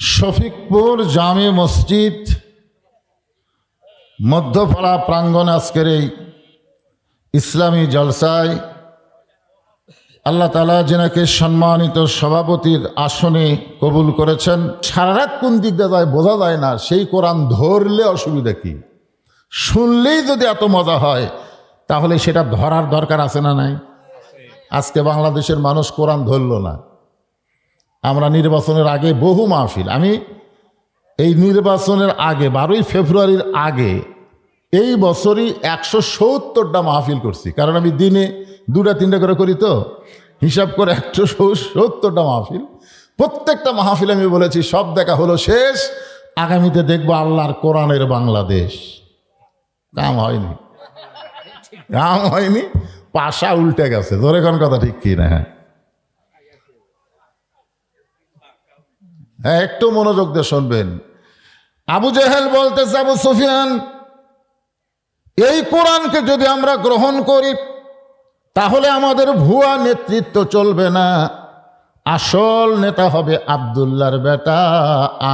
শফিকপুর জামে মসজিদ মধ্যপাড়া প্রাঙ্গণে আজকের এই ইসলামী জলসায় আল্লাহ তাআলা যেনাকে সম্মানিত সভাপতির আসনে কবুল করেছেন। সারা রাত কোন দিক দিয়ে যায় বোঝা যায় না। সেই কোরআন ধরলে অসুবিধা কি? শুনলেই যদি এত মজা হয় তাহলে সেটা ধরার দরকার আছে না নাই? আজকে বাংলাদেশের মানুষ কোরআন ধরল না। আমরা নির্বাচনের আগে বহু মাহফিল, আমি এই নির্বাচনের আগে 12ই ফেব্রুয়ারির আগে এই বছরই 170টা মাহফিল করছি। কারণ আমি দিনে 2-3টা করে করি, তো হিসাব করে 170টা মাহফিল। প্রত্যেকটা মাহফিল আমি বলেছি সব দেখা হলো শেষ, আগামীতে দেখবো আল্লাহর কোরআনের বাংলাদেশ। কাম হয়নি, কাম হয়নি, পাশা উল্টে গেছে। ধরে কোন কথা ঠিক কি না? হ্যাঁ, একটু মনোযোগ দিয়ে শুনবেন। আবু জেহেল বলতেছে, আবু সুফিয়ান, এই কোরআনকে যদি আমরা গ্রহণ করি তাহলে আমাদের ভুয়া নেতৃত্ব চলবে না, আসল নেতা হবে আব্দুল্লাহর বেটা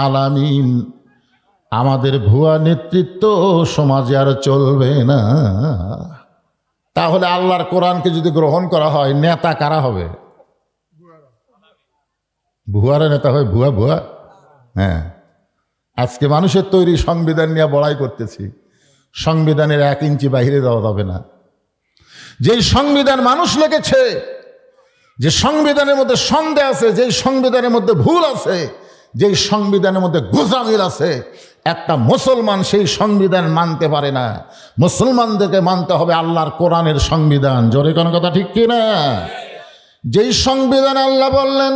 আলামিন। আমাদের ভুয়া নেতৃত্ব সমাজে আর চলবে না। তাহলে আল্লাহর কোরআনকে যদি গ্রহণ করা হয়, নেতা কারা হবে? ভুয়ারা নেতা হয়, ভুয়া ভুয়া। হ্যাঁ, আজকে মানুষের তৈরি সংবিধান নিয়ে বড়াই করতেছি। সংবিধানের 1 ইঞ্চি বাইরে যাওয়া যাবে না। যেই সংবিধান মানুষ লিখেছে, যে সংবিধানের মধ্যে সন্দেহ আছে, যেই সংবিধানের মধ্যে ভুল আছে, যেই সংবিধানের মধ্যে গোজামিল আছে, একটা মুসলমান সেই সংবিধান মানতে পারে না। মুসলমানদেরকে মানতে হবে আল্লাহর কোরআনের সংবিধান। জোরে কোন কথা ঠিক কি না? যেই সংবিধান আল্লাহ বললেন,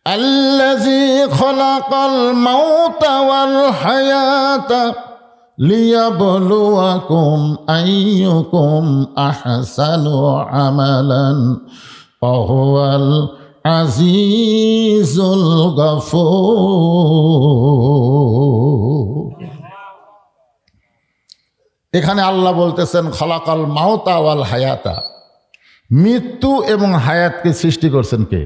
আল্লাযী খলাকাল মাউতা ওয়াল হায়াতা লিয়াবলুয়াকুম আইয়ুকুম আহসানু আমালান ওয়া হুয়াল আজিজুল গফুর। এখানে আল্লাহ বলতেছেন খলাকাল মাউতা ওয়াল হায়াতা, মৃত্যু এবং হায়াতকে সৃষ্টি করছেন কে?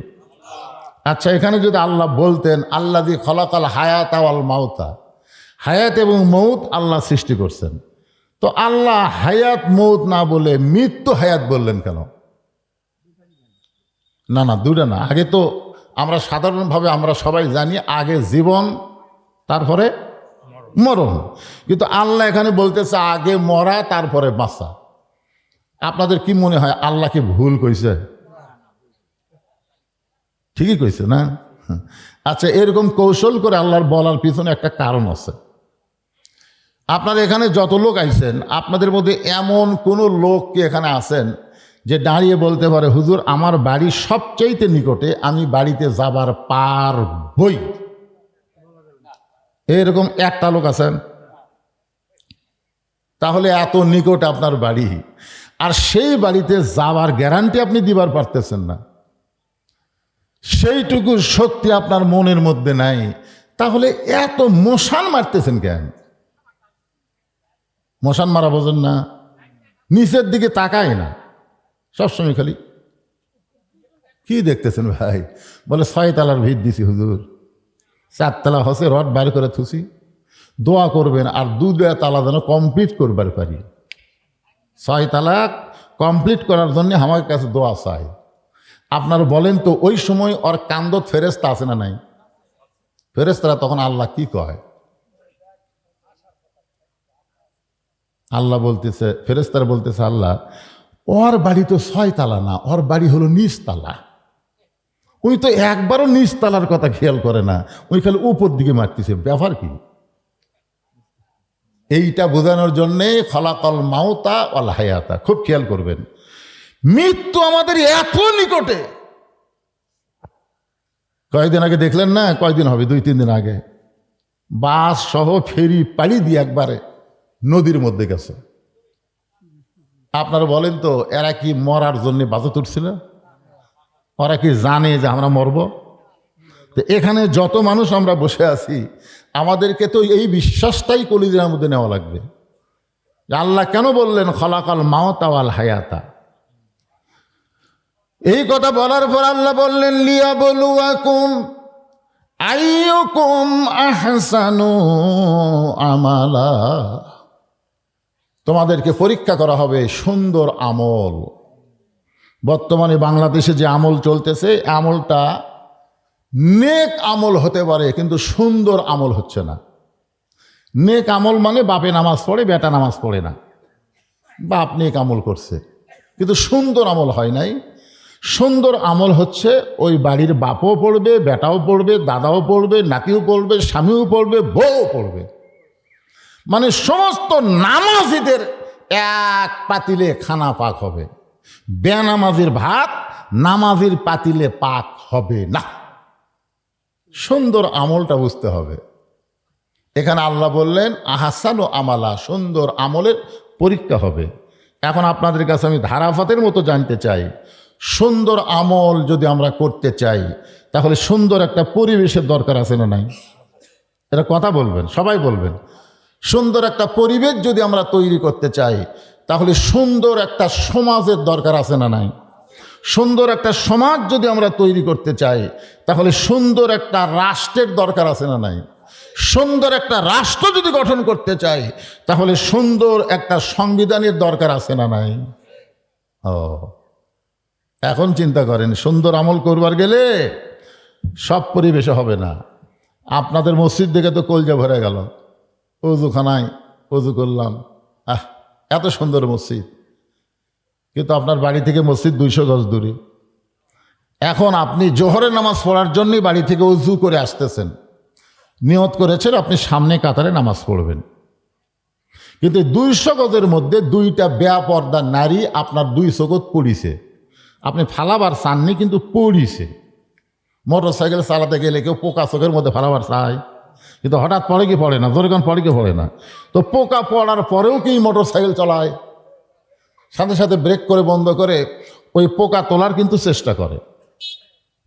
আচ্ছা, এখানে যদি আল্লাহ বলতেন আল্লাযী খলাকাল হায়াতা ওয়াল মাউতা, হায়াত এবং মৌত আল্লাহ সৃষ্টি করছেন, তো আল্লাহ হায়াত মৌত না বলে মৃত্যু হায়াত বললেন কেন? না না, দুটা না। আগে তো আমরা সাধারণভাবে আমরা সবাই জানি আগে জীবন তারপরে মরণ, কিন্তু আল্লাহ এখানে বলতেছে আগে মরা তারপরে বাঁচা। আপনাদের কি মনে হয় আল্লাহ কি ভুল কইছে? ঠিকই কইছে না? আচ্ছা, এরকম কৌশল করে আল্লাহর বলার পিছনে একটা কারণ আছে। আপনারা এখানে যত লোক আইছেন, আপনাদের মধ্যে এমন কোনো লোক কি এখানে আছেন যে দাঁড়িয়ে বলতে পারে হুজুর আমার বাড়ি সবচাইতে নিকটে, আমি বাড়িতে যাবার পারবই? এরকম একটা লোক আছেন? তাহলে এত নিকট আপনার বাড়ি, আর সেই বাড়িতে যাবার গ্যারান্টি আপনি দিবার পারতেছেন না, সেইটুকু শক্তি আপনার মনের মধ্যে নাই, তাহলে এত মশান মারতেছেন কেন? মশান মারা বোঝেন না? নিচের দিকে তাকায় না, সবসময় খালি কি দেখতেছেন ভাই? বলে 6 তালার ভিত দিছি হুজুর, 4 তালা হসে রড বাইর করে থুসি, দোয়া করবেন আর 2 তালা যেন কমপ্লিট করবার পারি। 6 তালা কমপ্লিট করার জন্য আমার কাছে দোয়া চাই। আপনারা বলেন তো ওই সময় ওর কান্দত ফেরেশতা আছে না নাই? ফেরেশতারা তখন আল্লাহ কি কয়? আল্লাহ বলতেছে, ফেরেশতারা বলতেছে আল্লাহ ওর বাড়ি তো 6 তালা না, ওর বাড়ি হলো নিচ তালা। ওই তো একবারও নিচ তালার কথা খেয়াল করে না, ওই খালি উপর দিকে মারতেছে, ব্যাপার কি? এইটা বোঝানোর জন্যে খলাকাল মাউতা ওয়াল হায়াতা। খুব খেয়াল করবেন, মৃত্যু আমাদের এত নিকটে। কয়েকদিন আগে দেখলেন না? কয়েকদিন হবে, 2-3 দিন আগে বাস সহ ফেরি পাড়ি দিয়ে একবারে নদীর মধ্যে গেছে। আপনারা বলেন তো এরা কি মরার জন্য বাজে উঠছিল? ওরা কি জানে যে আমরা মরব? তো এখানে যত মানুষ আমরা বসে আছি, আমাদেরকে তো এই বিশ্বাসটাই কলিজার মধ্যে নেওয়া লাগবে। আল্লাহ কেন বললেন খলাকাল মাউতা ওয়াল হায়াতা? এই কথা বলার পর আল্লাহ বললেন লিয়াবলুয়াকুম আইয়ুকুম আইয়ুকুম আহসানু আমালা, তোমাদেরকে পরীক্ষা করা হবে সুন্দর আমল। বর্তমানে বাংলাদেশে যে আমল চলতেছে, আমলটা নেক আমল হতে পারে কিন্তু সুন্দর আমল হচ্ছে না। নেক আমল মানে বাপে নামাজ পড়ে, বেটা নামাজ পড়ে না, বাপ নেক আমল করছে কিন্তু সুন্দর আমল হয় নাই। সুন্দর আমল হচ্ছে ওই বাড়ির বাপও পড়বে, বেটাও পড়বে, দাদাও পড়বে, নাতিও পড়বে, স্বামীও পড়বে, বউও পড়বে, মানে সমস্ত নামাজিদের এক পাতিলে খানা পাক হবে। বেনামাজির ভাত নামাজির পাতিলে পাক হবে না। সুন্দর আমলটা বুঝতে হবে। এখানে আল্লাহ বললেন আহসানু আমালা, সুন্দর আমলের পরীক্ষা হবে। এখন আপনাদের কাছে আমি ধারাফাতের মতো জানতে চাই, সুন্দর আমল যদি আমরা করতে চাই তাহলে সুন্দর একটা পরিবেশের দরকার আছে না নাই? এটা কথা বলবেন, সবাই বলবেন। সুন্দর একটা পরিবেশ যদি আমরা তৈরি করতে চাই তাহলে সুন্দর একটা সমাজের দরকার আছে না নাই? সুন্দর একটা সমাজ যদি আমরা তৈরি করতে চাই তাহলে সুন্দর একটা রাষ্ট্রের দরকার আছে না নাই? সুন্দর একটা রাষ্ট্র যদি গঠন করতে চাই তাহলে সুন্দর একটা সংবিধানের দরকার আছে না নাই? ও, এখন চিন্তা করেন, সুন্দর আমল করবার গেলে সব পরিবেশে হবে না। আপনাদের মসজিদ দেখে তো কলজা ভরে গেল, অজুখানায় অজু করলাম, এত সুন্দর মসজিদ, কিন্তু আপনার বাড়ি থেকে মসজিদ 200 গজ দূরে। এখন আপনি জোহরের নামাজ পড়ার জন্যই বাড়ি থেকে অজু করে আসতেছেন, নিয়ত করেছেন আপনি সামনে কাতারে নামাজ পড়বেন, কিন্তু 200 গজের মধ্যে 2টা বেপর্দা নারী আপনার 2 চোখত পড়িছে, আপনি ফালাবার চাননি কিন্তু পড়িছে। মোটর সাইকেল চালাতে গেলে কেউ পোকা চোখের মধ্যে ফালাবার চায়, কিন্তু হঠাৎ পড়ে কি পড়ে না, জোরগান পড়ে কি পড়ে না। তো পোকা পড়ার পরেও কি মোটর সাইকেল চালায়, সাথে সাথে ব্রেক করে বন্ধ করে ওই পোকা তোলার কিন্তু চেষ্টা করে।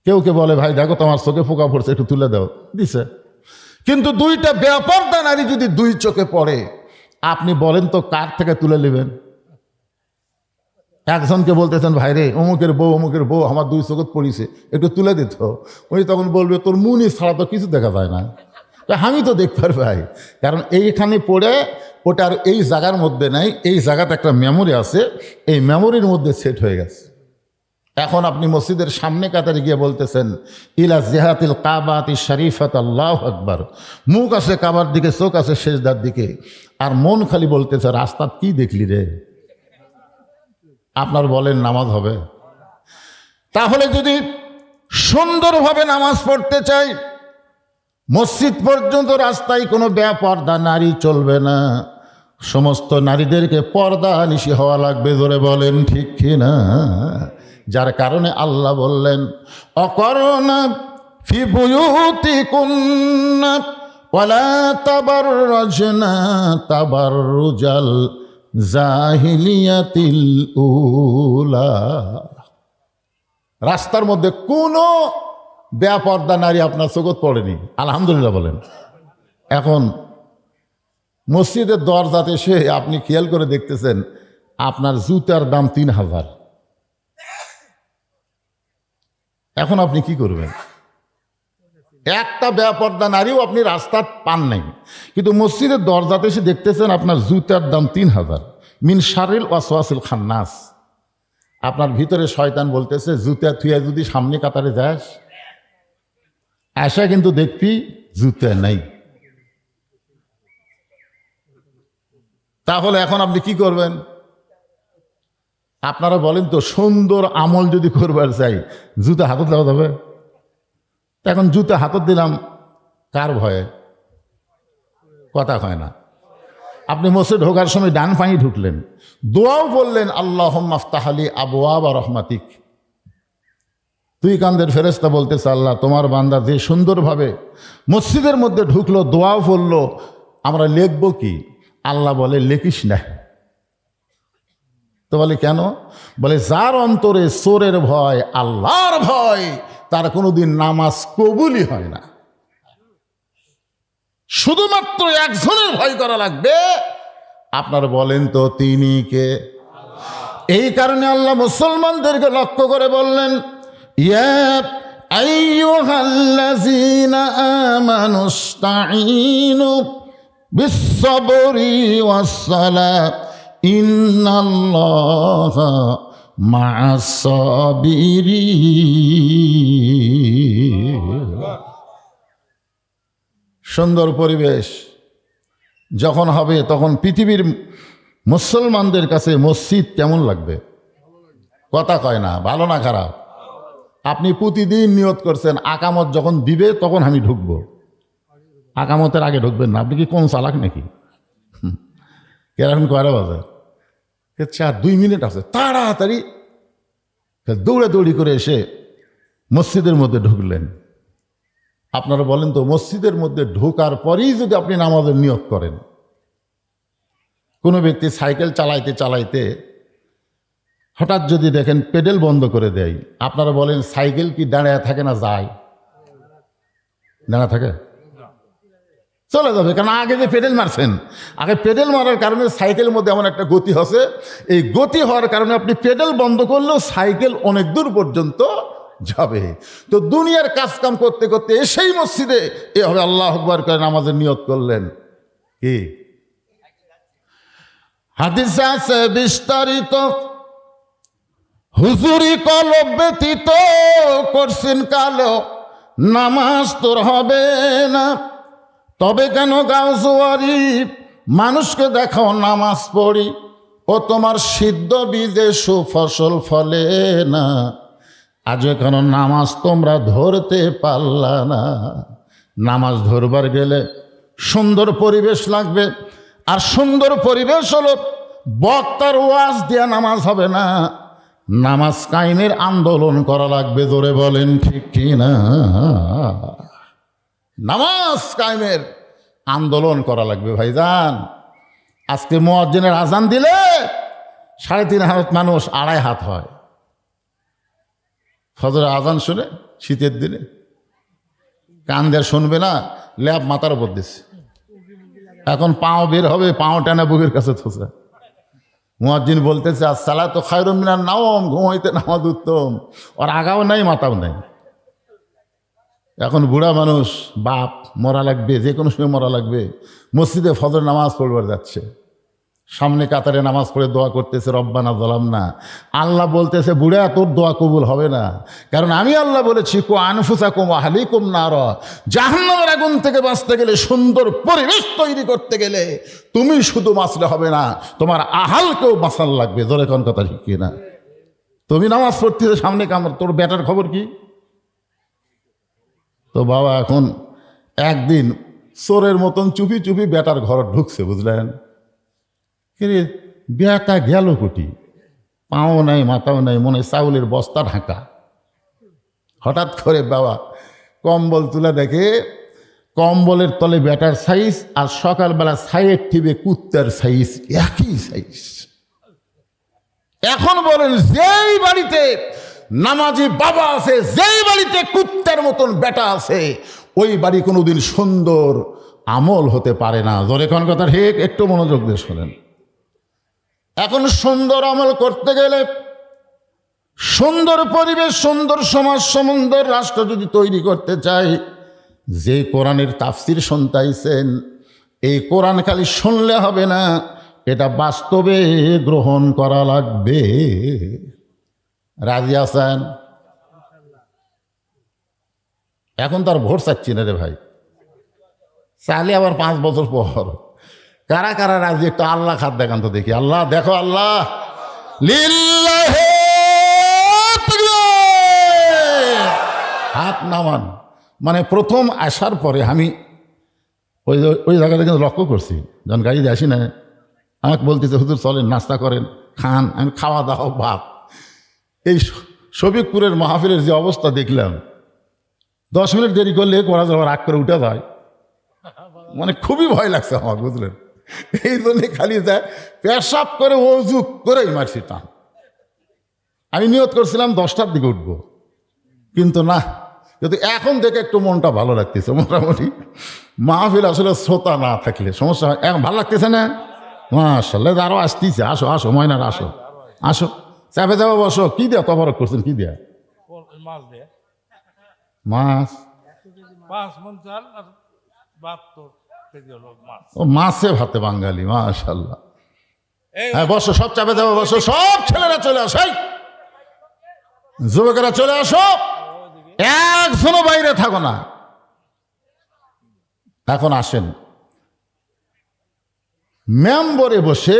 কেউ কে বলে ভাই দেখো তোমার চোখে পোকা পড়ছে, একটু তুলে দাও, দিছে। কিন্তু 2টা বেপর্দা নারী যদি 2 চোখে পড়ে, আপনি বলেন তো কার থেকে তুলে নেবেন? একজনকে বলতেছেন ভাই রে অমুকের বউ আমার 2 চোখত পড়িছে, একটু তুলে দিত। উনি তখন বলবে তোর মুনি ছাড়া তো কিছু দেখা যায় না। আমি তো দেখতে পারি ভাই, কারণ এইখানে পড়ে ওটার এই জায়গার মধ্যে নাই, এই জায়গাতে একটা মেমোরি আছে, এই মেমোরির মধ্যে সেট হয়ে গেছে। এখন আপনি মসজিদের সামনে কাতারে গিয়ে বলতেছেন ইলা জিহাতিল কাবাতি শরীফাত আল্লাহু আকবার, মুখ আছে কাবার দিকে, চোখ আছে সেজদার দিকে, আর মন খালি বলতেছে রাস্তাত কি দেখলি রে। আপনার বলেন নামাজ হবে? তাহলে যদি সুন্দরভাবে নামাজ পড়তে চাই, মসজিদ পর্যন্ত রাস্তায় কোনো বেপর্দা নারী চলবে না, সমস্ত নারীদেরকে পর্দা নিশি হওয়া লাগবে। জোরে বলেন ঠিক কিনা? যার কারণে আল্লাহ বললেন অকরনা ফি বুয়ুতিকুন্না ওয়ালা তাবাররাজনা তাবাররুজাল জাহিলিয়াতিল উলা। রাস্তার মধ্যে কোনো বেপর্দা নারী আপনার চোখত পড়েনি, আলহামদুলিল্লাহ বলেন। এখন মসজিদের দরজাতে এসে আপনি খেয়াল করে দেখতেছেন আপনার জুতার দাম 3000। এখন আপনি কি করবেন? একটা বেপর্দা নারীও আপনি রাস্তা পান নাই, কিন্তু মসজিদের দরজাতে এসে দেখতেছেন আপনার জুতার দাম 3000। মিন শারিল ওয়াসওয়াসিল খান্নাস, আপনার ভিতরে শয়তান বলতেছে জুতা থুয়া যদি সামনে কাতারে যাস, আশা কিন্তু দেখবি জুতা নাই। তাহলে এখন আপনি কি করবেন? আপনারা বলেন তো, সুন্দর আমল যদি করবার চাই জুতা হাতত দেওয়া যাবে? এখন জুতা হাতত দিলাম কার ভয়ে? কথা হয় না। আপনি মসজিদে ঢোকার সময় ডান পায়ে ঢুকলেন, দোয়াও বললেন আল্লাহুম্মা আফতাহ লি আবওয়াবা রাহমাতিক। তুই কান্দের ফেরেশতা বলতেছে আল্লাহ তোমার বান্দা যে সুন্দরভাবে মসজিদের মধ্যে ঢুকলো, দোয়াও বললো, আমরা লিখবো কি? আল্লাহ বলে লেখিস না। তো বলে কেন? বলে যার অন্তরে চোরের ভয়, আল্লাহর ভয়, তার কোনোদিন নামাজ কবুলই হয় না। শুধুমাত্র একজনের ভয় করা লাগবে। আপনার বলেন তো তিনি কে? এই কারণে আল্লাহ মুসলমানদেরকে লক্ষ্য করে বললেন ইয়া আইয়ুহাল্লাযীনা আমানুস্তাঈনু বিস-সাবরি ওয়াস-সালাহ ইন্নাল্লাহা মা'আস-সাবিরিন। সুন্দর পরিবেশ যখন হবে তখন পৃথিবীর মুসলমানদের কাছে মসজিদ কেমন লাগবে? কথা কয় না, ভালো না খারাপ? আপনি প্রতিদিন নিয়ত করছেন আকামত যখন দিবে তখন আমি ঢুকবো, আকামতের আগে ঢুকবেন না। আপনি কি কোন চালাক নাকি? এখন কয়টা বাজে? 2 মিনিট আছে, তাড়াতাড়ি দৌড়াদৌড়ি করে এসে মসজিদের মধ্যে ঢুকলেন। আপনারা বলেন তো, মসজিদের মধ্যে ঢোকার পরেই যদি আপনি নামাজের নিয়ত করেন, কোনো ব্যক্তি সাইকেল চালাইতে চালাইতে হঠাৎ যদি দেখেন পেডেল বন্ধ করে দেয়, আপনারা বলেন সাইকেল কি দাঁড়ায় থাকে না যায়? দাঁড়া থাকে? চলে যাবে, কারণ আগে যে পেডেল মারছেন, আগে পেডেল মারার কারণে সাইকেলের মধ্যে এমন একটা গতি হচ্ছে, এই গতি হওয়ার কারণে আপনি পেডেল বন্ধ করলেও সাইকেল অনেক দূর পর্যন্ত যাবে। তো দুনিয়ার কাজকাম করতে করতে এসেই মসজিদে এভাবে আল্লাহু আকবার করে নামাজের নিয়ত করলেন। কি হাদিসে আছে বিস্তারিত, হুজুরি কলব ব্যতীত করছেন কালো, নামাজ তোর হবে না। তবে কেন গাউজুয়ারি, মানুষকে দেখাও নামাজ পড়ি, ও তোমার সিদ্ধ বীজে সুফসল ফলে না। আজ কেন নামাজ তোমরা ধরতে পারলা না? নামাজ ধরবার গেলে সুন্দর পরিবেশ লাগবে, আর সুন্দর পরিবেশ হলো বক্তার ওয়াজ দিয়া নামাজ হবে না, নামাজ কায়েমের আন্দোলন করা লাগবে। জোরে বলেন ঠিক কিনা? নামাজ কায়েমের আন্দোলন করা লাগবে ভাইজান। আজকে মুয়াজ্জিনের আজান দিলে 3.5 হাত মানুষ 2.5 হাত হয়। ফজরের আজান শুনে শীতের দিনে কান দিয়ে শুনবে না, ল্যাব মাথার উপর দিচ্ছে। এখন পাও বের হবে, পাও টানা বুকের কাছে থোসে। মুয়াজ্জিন বলতেছে আসসালাতু খায়রুম মিনান নাওম, ঘুমাইতে নামাজ উত্তম। ওর আগাও নাই মাথাও নাই। এখন বুড়া মানুষ, বাপ মরা লাগবে, যে কোনো সময় মরা লাগবে, মসজিদে ফজর নামাজ পড়বার যাচ্ছে, সামনে কাতারে নামাজ পড়ে দোয়া করতেছে রব্বানা যালামনা। আল্লাহ বলতেছে বুড়া তোর দোয়া কবুল হবে না, কারণ আমি আল্লাহ বলেছি কু আনফুসাকুম ওয়া আহলিকুম নারা, জাহান্নামের আগুন থেকে বাঁচতে গেলে, সুন্দর পরিবেশ তৈরি করতে গেলে তুমি শুধু বাঁচলে হবে না, তোমার আহালকেও বাঁচাল লাগবে। জোরে কোন কথা ঠিক কিনা? তুমি নামাজ পড়তেছে সামনে কামড়, তোর বেটার খবর কি? তো বাবা এখন একদিন চোরের মতন চুপি চুপি বেটার ঘর ঢুকছে, বুঝলেন? কিরে বেটা গেল কোটি, পাও নাই মাথাও নাই, মনে চাউলের বস্তা ঢাকা। হঠাৎ করে বাবা কম্বল তুলে দেখে কম্বলের তলে বেটার সাইজ, আর সকালবেলা ছাইয়ের টিপে কুত্তার সাইজ, একই সাইজ। এখন বলেন যেই বাড়িতে নামাজি বাবা আছে, যেই বাড়িতে কুত্তার মতন বেটা আছে, ওই বাড়ি কোনোদিন সুন্দর আমল হতে পারে না। জোরে কোন কথা ঠিক? একটু মনোযোগ দিয়ে শোনেন। এখন সুন্দর আমল করতে গেলে, সুন্দর পরিবেশ, সুন্দর সমাজ, সুন্দর রাষ্ট্র যদি তৈরি করতে চাই, যে কোরআনের তাফসির শুনতাইছেন, এই কোরআন খালি শুনলে হবে না, এটা বাস্তবে গ্রহণ করা লাগবে। রাজি আছেন? এখন তার ভোট চাচ্ছি না রে ভাই, চাইলে আবার 5 বছর পর। কারা কারা রাজি একটু আল্লাহ খাত দেখান তো দেখি। আল্লাহ দেখো, আল্লাহ লিল্লাহি হাত নামান। মানে প্রথম আসার পরে আমি ওই জায়গাটা কিন্তু লক্ষ্য করছি, যখন গাড়িতে আসি না, আমাকে বলতেছে হুজুর চলেন নাস্তা করেন খান। আমি খাওয়া দাওয়া ভাত। এই শফিকপুরের মাহফিলের যে অবস্থা দেখলাম, 10 মিনিট দেরি করলে করা যাওয়া রাগ করে উঠে যায়, মানে খুবই ভয় লাগছে আমার, বুঝলেন? এই জন্যে খালি যায় পেশাব করে ওযু করেই মারছি টান। আমি নিয়ত করছিলাম 10টার দিকে উঠবো, কিন্তু না, কিন্তু এখন দেখে একটু মনটা ভালো লাগতেছে। মোটামুটি মাহফিল আসলে শ্রোতা না থাকলে সমস্যা হয়। এখন ভালো লাগতেছে না? মাশাআল্লাহ, আরো আসতেছে। আসো আসো ময়নার, আসো আসো, চাপে যাবো, বসো। কি দেয়া তবরক করছেন? কি দেয়া? মাছ 5 মণ চাল আর 72 কেজি হলো মাছ। ও মাছে ভাতে বাঙালি, মাশাআল্লাহ। এই হ্যাঁ বসো, সব চাপে যাবে, বসো, সব ছেলেরা চলে আসো, এই যুবকেরা চলে আসো, একজনও বাইরে থাকো না। এখন আসেন, মেম্বরে বসে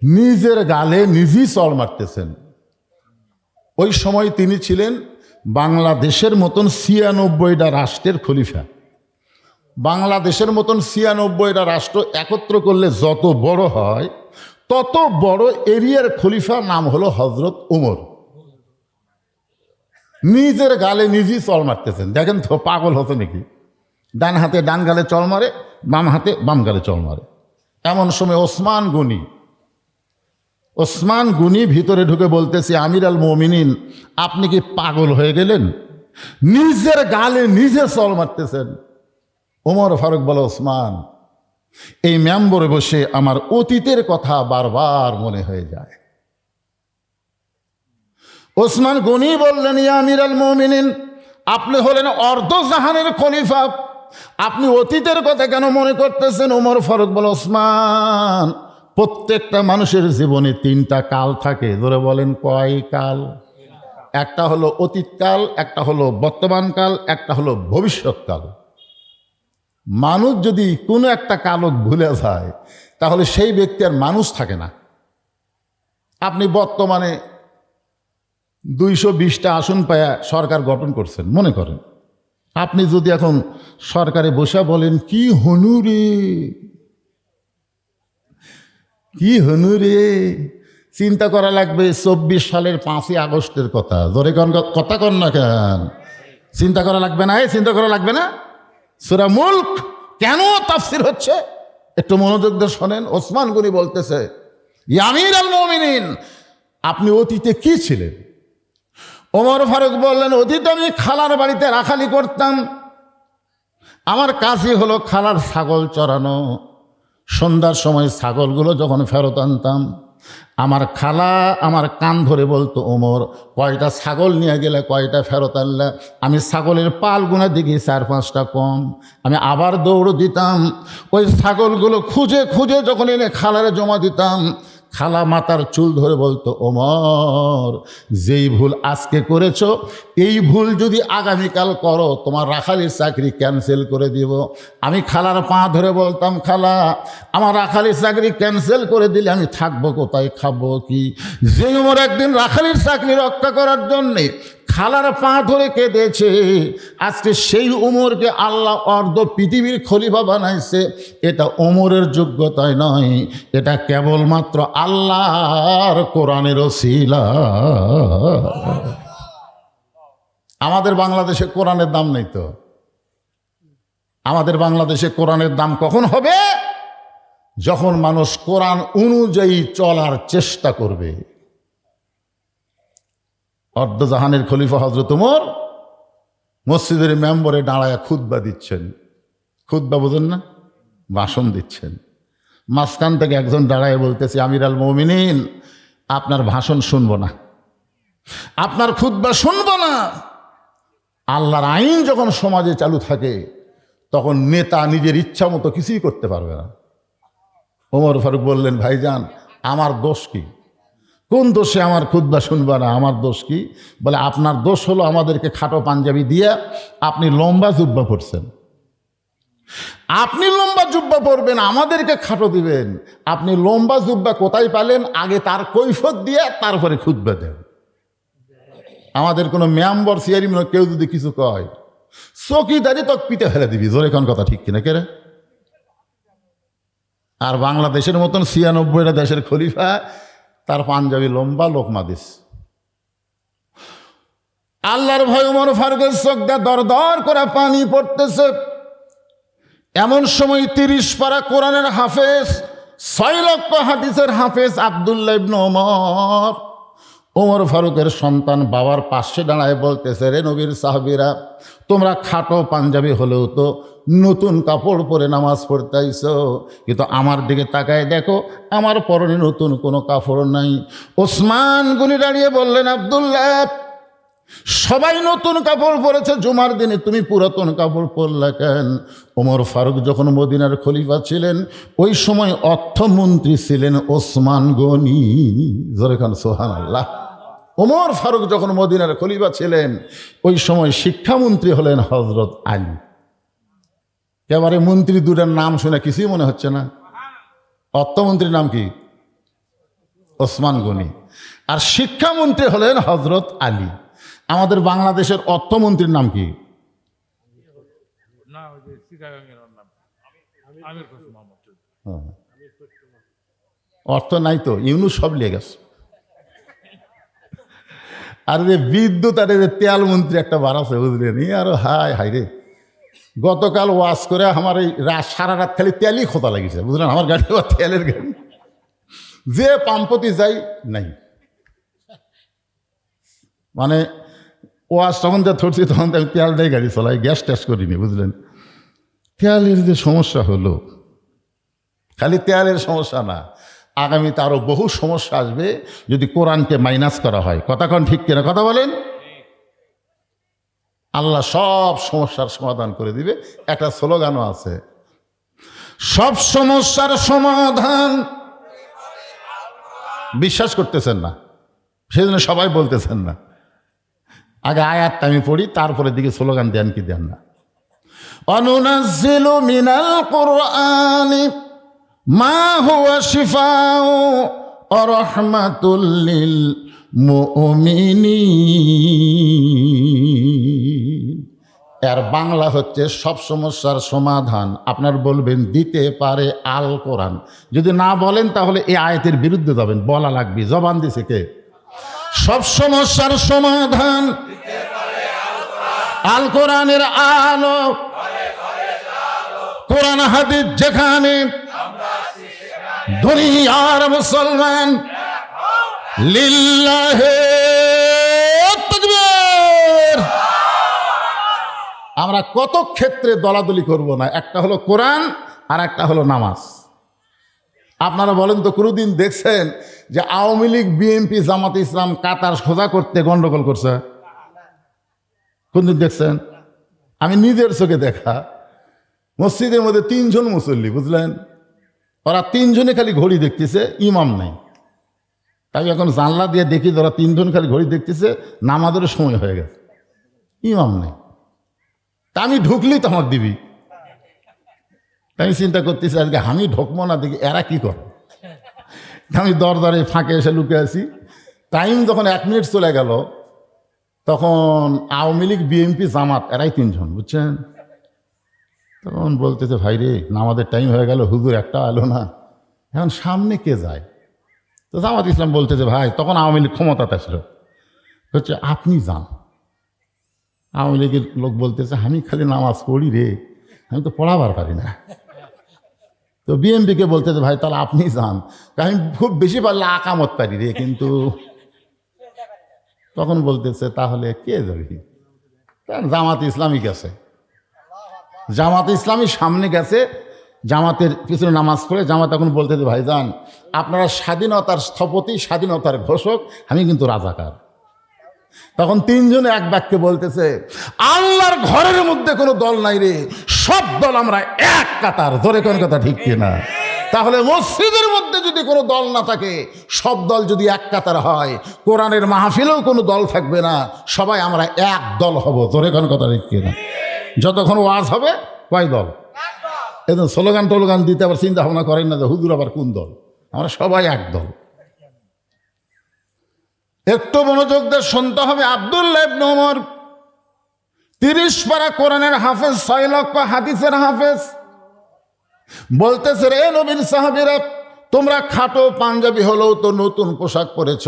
নিজের গালে নিজেই চল মারতেছেন। ওই সময় তিনি ছিলেন বাংলাদেশের মতন 96টা রাষ্ট্রের খলিফা। বাংলাদেশের মতন 96টা রাষ্ট্র একত্র করলে যত বড় হয়, তত বড় এরিয়ার খলিফা নাম হলো হজরত ওমর। নিজের গালে নিজেই চল মারতেছেন। দেখেন তো পাগল হতো নাকি? ডান হাতে ডান গালে চল মারে, বাম হাতে বাম গালে চল মারে। এমন সময় ওসমান গনি ভিতরে ঢুকে বলতেছে, আমির আল মুমিনিন, আপনি কি পাগল হয়ে গেলেন? নিজের গালে নিজে চল মারতেছেন। ওমর ফারুক বলে, ওসমান, এই মেম্বরে বসে আমার অতীতের কথা বারবার মনে হয়ে যায়। ওসমান গনি বললেন, ইয়া আমির আল মুমিনিন, আপনি হলেন অর্ধজাহানের খলিফা, আপনি অতীতের কথা কেন মনে করতেছেন? ওমর ফারুক বলে, ওসমান, প্রত্যেকটা মানুষের জীবনে 3টা কাল থাকে। ধরে বলেন, কয় কাল? একটা হলো অতীতকাল, একটা হলো বর্তমানকাল, একটা হলো ভবিষ্যৎকাল। মানুষ যদি কোনো একটা কালক ভুলে যায়, তাহলে সেই ব্যক্তি আর মানুষ থাকে না। আপনি বর্তমানে 220টা আসন পায়া সরকার গঠন করছেন, মনে করেন। আপনি যদি এখন সরকারে বসে বলেন, কি হনুরে, কি হনুরে, চিন্তা করা লাগবে 24 সালের 5ই আগস্টের কথা। জোরে কথা কন না কেন? চিন্তা করা লাগবে না? চিন্তা করা লাগবে না? সূরা মুলক কেন তাফসীর হচ্ছে একটু মনোযোগ দিয়ে শোনেন। ওসমান গনি বলতেছে, ইয়া আমির আল মুমিনিন, আপনি অতীতে কি ছিলেন? ওমর ফারুক বললেন, অতীতে আমি খালার বাড়িতে রাখালি করতাম। আমার কাজই হলো খালার ছাগল চড়ানো। সন্ধ্যার সময় ছাগলগুলো যখন ফেরত আনতাম, আমার খালা আমার কান ধরে বলতো, ওমর, কয়টা ছাগল নিয়ে গেলে, কয়টা ফেরত আনলে? আমি ছাগলের পাল গুনা দেখি 4-5টা কম। আমি আবার দৌড় দিতাম, ওই ছাগলগুলো খুঁজে খুঁজে যখন এনে খালারে জমা দিতাম, খালা মাথার চুল ধরে বলতো, ওমর, যেই ভুল আজকে করেছো, এই ভুল যদি আগামীকাল করো, তোমার রাখালির চাকরি ক্যান্সেল করে দিব। আমি খালার পা ধরে বলতাম, খালা, আমার রাখালির চাকরি ক্যান্সেল করে দিলে আমি থাকবো কোথায়, খাবো কি? যে ওমর একদিন রাখালির চাকরি রক্ষা করার জন্যে খালার পা ধরে কেঁদেছে, আজকে সেই ওমরকে আল্লাহ অর্ধ পৃথিবীর খলিফা বানাইছে। এটা ওমরের যোগ্যতায় নয়, এটা কেবলমাত্র আল্লাহর কোরআনের ওসিলা। আমাদের বাংলাদেশে কোরআনের দাম নেই তো। আমাদের বাংলাদেশে কোরআনের দাম কখন হবে? যখন মানুষ কোরআন অনুযায়ী চলার চেষ্টা করবে। অর্ধজাহানের খলিফা হযরত ওমর মসজিদের মেম্বরে দাঁড়ায় খুতবা দিচ্ছেন। খুতবা বোঝেন না? ভাষণ দিচ্ছেন। মাঝখান থেকে একজন দাঁড়ায় বলতেছে, আমির আল মুমিনিন, আপনার ভাষণ শুনবো না, আপনার খুতবা শুনবো না। আল্লাহর আইন যখন সমাজে চালু থাকে, তখন নেতা নিজের ইচ্ছা মতো কিছুই করতে পারবে না। ওমর ফারুক বললেন, ভাইজান, আমার দোষ কি? কোন দোষে আমার খুতবা শুনবা না? আমার দোষ কি? বলে, আপনার দোষ হলো আমাদেরকে খাটো পাঞ্জাবি দিয়ে আপনি লম্বা জুব্বা পরছেন। আপনি লম্বা জুব্বা পরবেন, আমাদেরকে খাটো দিবেন। আপনি লম্বা জুব্বা কোথায় পেলেন? আগে তার কৈফিয়ত দিয়ে তারপরে খুতবা দেন। আমাদের কোনো মেম্বার চেয়ারম্যান কেউ যদি কিছু কয়, চকিদারি তক পিঠে ফেলে দিবি। জোরে কোন কথা, ঠিক কিনা কে রে? আর বাংলাদেশের মতন 96টা দেশের খলিফা, তার পাঞ্জাবি লম্বা, লোকমা দিস। আল্লাহর ভয় ওমর ফারুকের চোখ দিয়ে দর দর করে পানি পড়তেছে। এমন সময় 30 পারা কোরআনের হাফেজ, 6 লক্ষ হাদিসের হাফেজ আব্দুল্লাহ ইবনে ওমর, ওমর ফারুকের সন্তান, বাবার পাশে দাঁড়ায় বলতেছে, রে নবীর সাহাবীরা, তোমরা খাটো পাঞ্জাবি হলেও তো নতুন কাপড় পরে নামাজ পড়তে আইছো, কিন্তু আমার দিকে তাকায় দেখো, আমার পরনে নতুন কোনো কাপড় নাই। ওসমান গনি দাঁড়িয়ে বললেন, আব্দুল্লাহ, সবাই নতুন কাপড় পরেছে জুমার দিনে, তুমি পুরাতন কাপড় পরলে কেন? ওমর ফারুক যখন মদিনার খলিফা ছিলেন, ওই সময় অর্থমন্ত্রী ছিলেন ওসমান গনি। জোরে খান সুবহানাল্লাহ। ওমর ফারুক যখন মদিনার খলিফা ছিলেন, ওই সময় শিক্ষামন্ত্রী হলেন হজরত আলী। এবারে মন্ত্রী দুটার নাম শুনে কিছুই মনে হচ্ছে না। অর্থমন্ত্রীর নাম কি? ওসমান গনি। আর শিক্ষামন্ত্রী হলেন হজরত আলী। আমাদের বাংলাদেশের অর্থমন্ত্রীর নাম কি? না, ওই যে চিটাগাংয়ের ওর নাম আমির হোসেন মোহাম্মদ। হ্যাঁ। অর্থ নাই তো, ইউনুস সব লিয়ে গেছে। আর যে বিদ্যুৎ আর যে তেল মন্ত্রী একটা বাড়াছে, বুঝলেন? আরো হায় হায় রে, গতকাল ওয়াজ করে আমার এই সারা রাত খালি তেলই খোতা লাগিয়েছে, বুঝলেন? আমার গাড়ি বা তেলের গাড়ি, যে পাম্পতি যাই নাই। মানে ওয়াজ তখন যা ধরছি তখন তো আমি তেল দিয়ে গাড়ি চলাই, গ্যাস ট্যাস করিনি, বুঝলেন? তেলের যে সমস্যা হলো, খালি তেলের সমস্যা না, আগামীতে আরো বহু সমস্যা আসবে যদি কোরআনকে মাইনাস করা হয়। কথা কোন ঠিক কিনা? কথা বলেন। আল্লাহ সব সমস্যার সমাধান করে দিবে। একটা স্লোগানও আছে, সব সমস্যার সমাধান। বিশ্বাস করতেছেন না, সেই জন্য সবাই বলতেছেন না। আগে আয়াতটা আমি পড়ি, তারপরে দিকে স্লোগান দেন কি দেন না। অনুনাজ্জিলু মিনাল কুরআনি মা হুয়া শিফাউ ওয়া রাহমাতুল লিল মুমিনিন। এর বাংলা হচ্ছে সব সমস্যার সমাধান। আপনার বলবেন দিতে পারে আল কোরআন। যদি না বলেন তাহলে এই আয়াতের বিরুদ্ধে যাবেন, বলা লাগবে। জবান দিছে কে? সব সমস্যার সমাধান আল কোরআনের আলো। কোরআন হাদিস যেখানে, দুনিয়ার মুসলমান লিল্লাহে তাকবীর। আমরা কত ক্ষেত্রে দলাদলি করব না, একটা হলো কোরআন আর একটা হলো নামাজ। আপনারা বলেন তো, কোনোদিন দেখছেন যে আওয়ামী লীগ, বিএনপি, জামাতে ইসলাম কাতার সোজা করতে গন্ডগোল করছে? কোনদিন দেখছেন? আমি নিজের চোখে দেখা। মসজিদের মধ্যে 3 জন মুসল্লি, বুঝলেন? ওরা 3 জনে খালি ঘড়ি দেখতেছে, ইমাম নাই। তাই এখন জানলা দিয়ে দেখি ওরা 3 জন খালি ঘড়ি দেখতেছে, নামাজের সময় হয়ে গেছে, ইমাম নেই। তা আমি ঢুকলি তো আমার দিবি। আমি চিন্তা করতেছি আজকে আমি ঢুকবো না, দেখি এরা কি করে। আমি দরদারে ফাঁকে এসে লুকে আছি। টাইম যখন 1 মিনিট চলে গেল, তখন আওয়ামী লীগ, বিএনপি, জামাত এরাই 3 জন, বুঝছেন? তখন বলতেছে, ভাই রে, নামাজের টাইম হয়ে গেল, হুজুর একটা এলো না, এখন সামনে কে যায়? তো জামাত ইসলাম বলতেছে, ভাই, তখন আওয়ামী লীগ ক্ষমতাতে ছিল, হচ্ছে আপনি যান। আওয়ামী লীগের লোক বলতেছে, আমি খালি নামাজ পড়ি রে, আমি তো পড়াবার পারি না। তো বিএনপিকে বলতেছে, ভাই তাহলে আপনি যান, আমি খুব বেশি পারলে আকামত পারি রে। কিন্তু তখন বলতেছে, তাহলে কে যাবে? জামাত ইসলামী গেছে। জামাত ইসলামী সামনে গেছে, জামাতের পিছনে নামাজ পড়ে জামাত এখন বলতেছে, ভাই যান, আপনারা স্বাধীনতার স্থপতি, স্বাধীনতার ঘোষক, আমি কিন্তু রাজাকার। তখন 3 জনে এক বাক্যে বলতেছে, আল্লাহর ঘরের মধ্যে কোনো দল নাই রে, সব দল আমরা এক কাতার। ধরে কোন কথা ঠিক কিনা? তাহলে মসজিদের মধ্যে যদি কোনো দল না থাকে, সব দল যদি এক কাতার হয়, কোরআনের মাহফিলেও কোনো দল থাকবে না, সবাই আমরা এক দল হব। ধরে কোন কথা ঠিক কিনা? যতক্ষণ ওয়াজ হবে, কয় দল? এদের স্লোগান টোলগান দিতে আবার চিন্তা ভাবনা করেন না যে হুজুর আবার কোন দল। আমরা সবাই এক দল। একটু মনোযোগ দিয়ে শুনতে হবে। আব্দুল্লাহ ইবনে ওমর 30 পারা কোরআনের হাফেজ, 6 লক্ষ হাদিসের হাফেজ, বলতেছে, রে নবীর সাহাবীরা, তোমরা খাটো পাঞ্জাবি হলেও তো নতুন পোশাক পরেছ,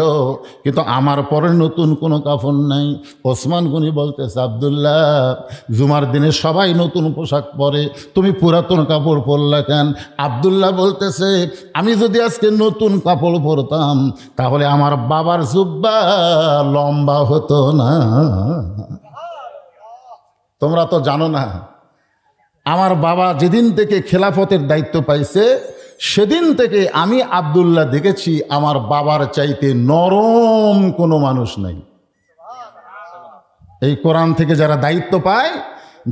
কিন্তু আমার পরে নতুন কোনো কাফন নাই। ওসমান গনি বলতেছে, আব্দুল্লাহ, জুমার দিনে সবাই নতুন পোশাক পরে, তুমি পুরাতন কাপড় পরলে কেন? আব্দুল্লাহ বলতেছে, আমি যদি আজকে নতুন কাপড় পরতাম, তাহলে আমার বাবার জুব্বা লম্বা হতো না। তোমরা তো জানো না, আমার বাবা যেদিন থেকে খেলাফতের দায়িত্ব পাইছে, সেদিন থেকে আমি আব্দুল্লাহ দেখেছি আমার বাবার চাইতে নরম কোনো মানুষ নাই। এই কোরআন থেকে যারা দায়িত্ব পায়,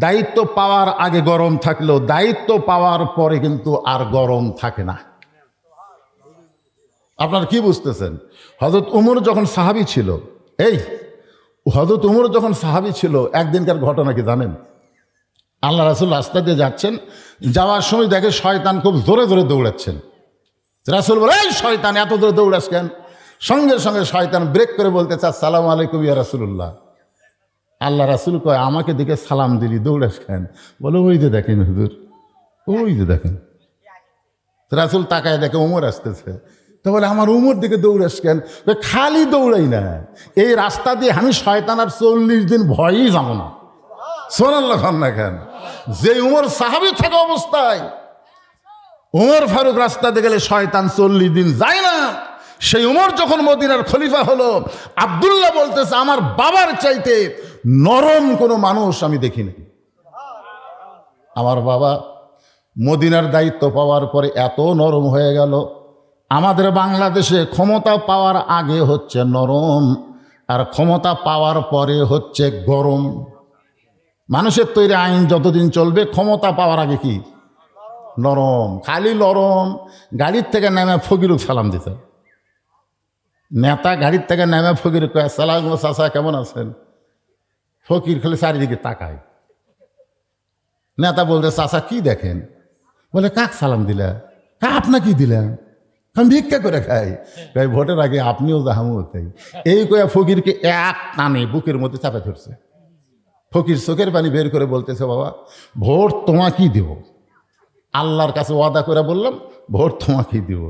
দায়িত্ব পাওয়ার আগে গরম থাকলেও দায়িত্ব পাওয়ার পরে কিন্তু আর গরম থাকে না। আপনারা কি বুঝতেছেন? হযরত উমর যখন সাহাবী ছিল, হযরত উমর যখন সাহাবী ছিল, একদিনকার ঘটনা কি জানেন? আল্লাহ রাসূল রাস্তা দিয়ে যাচ্ছেন, যাওয়ার সময় দেখে শয়তান খুব জোরে জোরে দৌড়াচ্ছেন। রাসূল বলে, এই শয়তান এত জোরে দৌড়াস কেন? সঙ্গে সঙ্গে শয়তান ব্রেক করে বলতেছে, আসসালামু আলাইকুম ইয়া রাসূলুল্লাহ। আল্লাহ রাসূল কয়, আমাকে দিকে সালাম দিলি, দৌড়াস কেন? বলে, ওই যে দেখেন হুজুর, ওই যে দেখেন। রাসূল তাকায় দেখে উমর আসতেছে, তো বলে, আমার উমর দিকে দৌড়াস কেন? খালি দৌড়াই না, এই রাস্তা দিয়ে আমি শয়তান আর 40 দিন ভয়ই যাবো না। সুবহানাল্লাহ খান না কেন? যে উমর সাহাবী থাকা অবস্থায় উমর ফারুক রাস্তা দিয়ে গেলে শয়তান 40 দিন যায় না, সেই উমর যখন মদিনার খলিফা হলো, আব্দুল্লাহ বলতেছে, আমার বাবার চাইতে নরম কোনো মানুষ আমি দেখিনি। আমার বাবা মদিনার দায়িত্ব পাওয়ার পরে এত নরম হয়ে গেল। আমাদের বাংলাদেশে ক্ষমতা পাওয়ার আগে হচ্ছে নরম, আর ক্ষমতা পাওয়ার পরে হচ্ছে গরম। মানুষের তৈরি আইন যতদিন চলবে, ক্ষমতা পাওয়ার আগে কি নরম, খালি নরম। গাড়ির থেকে নেমে ফকিরুক সালাম দিতে, নেতা গাড়ির থেকে নেমে ফকির কয়, আসসালামু আলাইকুম চাচা, কেমন আছেন? ফকির খালি চারিদিকে তাকায়। নেতা বলতে, চাচা কি দেখেন? বলে, কাক সালাম দিলা? আপনাকে কি দিলাম? আমি ভিক্ষা করে খাই। তাই ভোটের আগে আপনিও জাহামু তাই। এই কয়া ফকিরকে এক টানে বুকের মধ্যে চাপে ধরছে। ফকির চোখের পানি বের করে বলতেছে, বাবা ভোট তোমাকেই দেব, আল্লাহর কাছে ওয়াদা করে বললাম ভোট তোমাকেই দিব।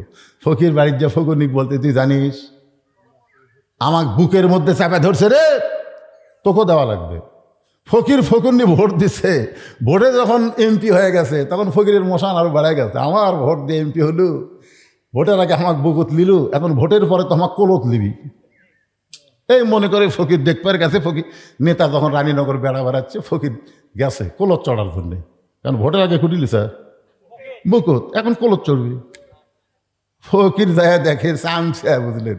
ফকির বাড়ির যা ফকিরনিক বলতে, তুই জানিস আমাকে বুকের মধ্যে চাপে ধরছে রে, তোকে দেওয়া লাগবে। ফকির ফকিরনি ভোট দিছে, ভোটে যখন এমপি হয়ে গেছে তখন ফকিরের মশান আরো বেড়ে গেছে। আমার ভোট দিয়ে এমপি হলু, ভোটের আগে আমাকে বুকুত লিলু, এখন ভোটের পরে তো আমাকে কলত লিবি। এই মনে করে ফকির দেখবার গেছে। ফকির নেতা যখন রানীনগর বেড়া বেড়াচ্ছে, ফকির গেছে কলত চড়ার জন্যে, কারণ ভোটের আগে কুটিলি স্যার বুকুত, এখন কলত চড়বি। ফকির যায় দেখে চামচা, বুঝলেন,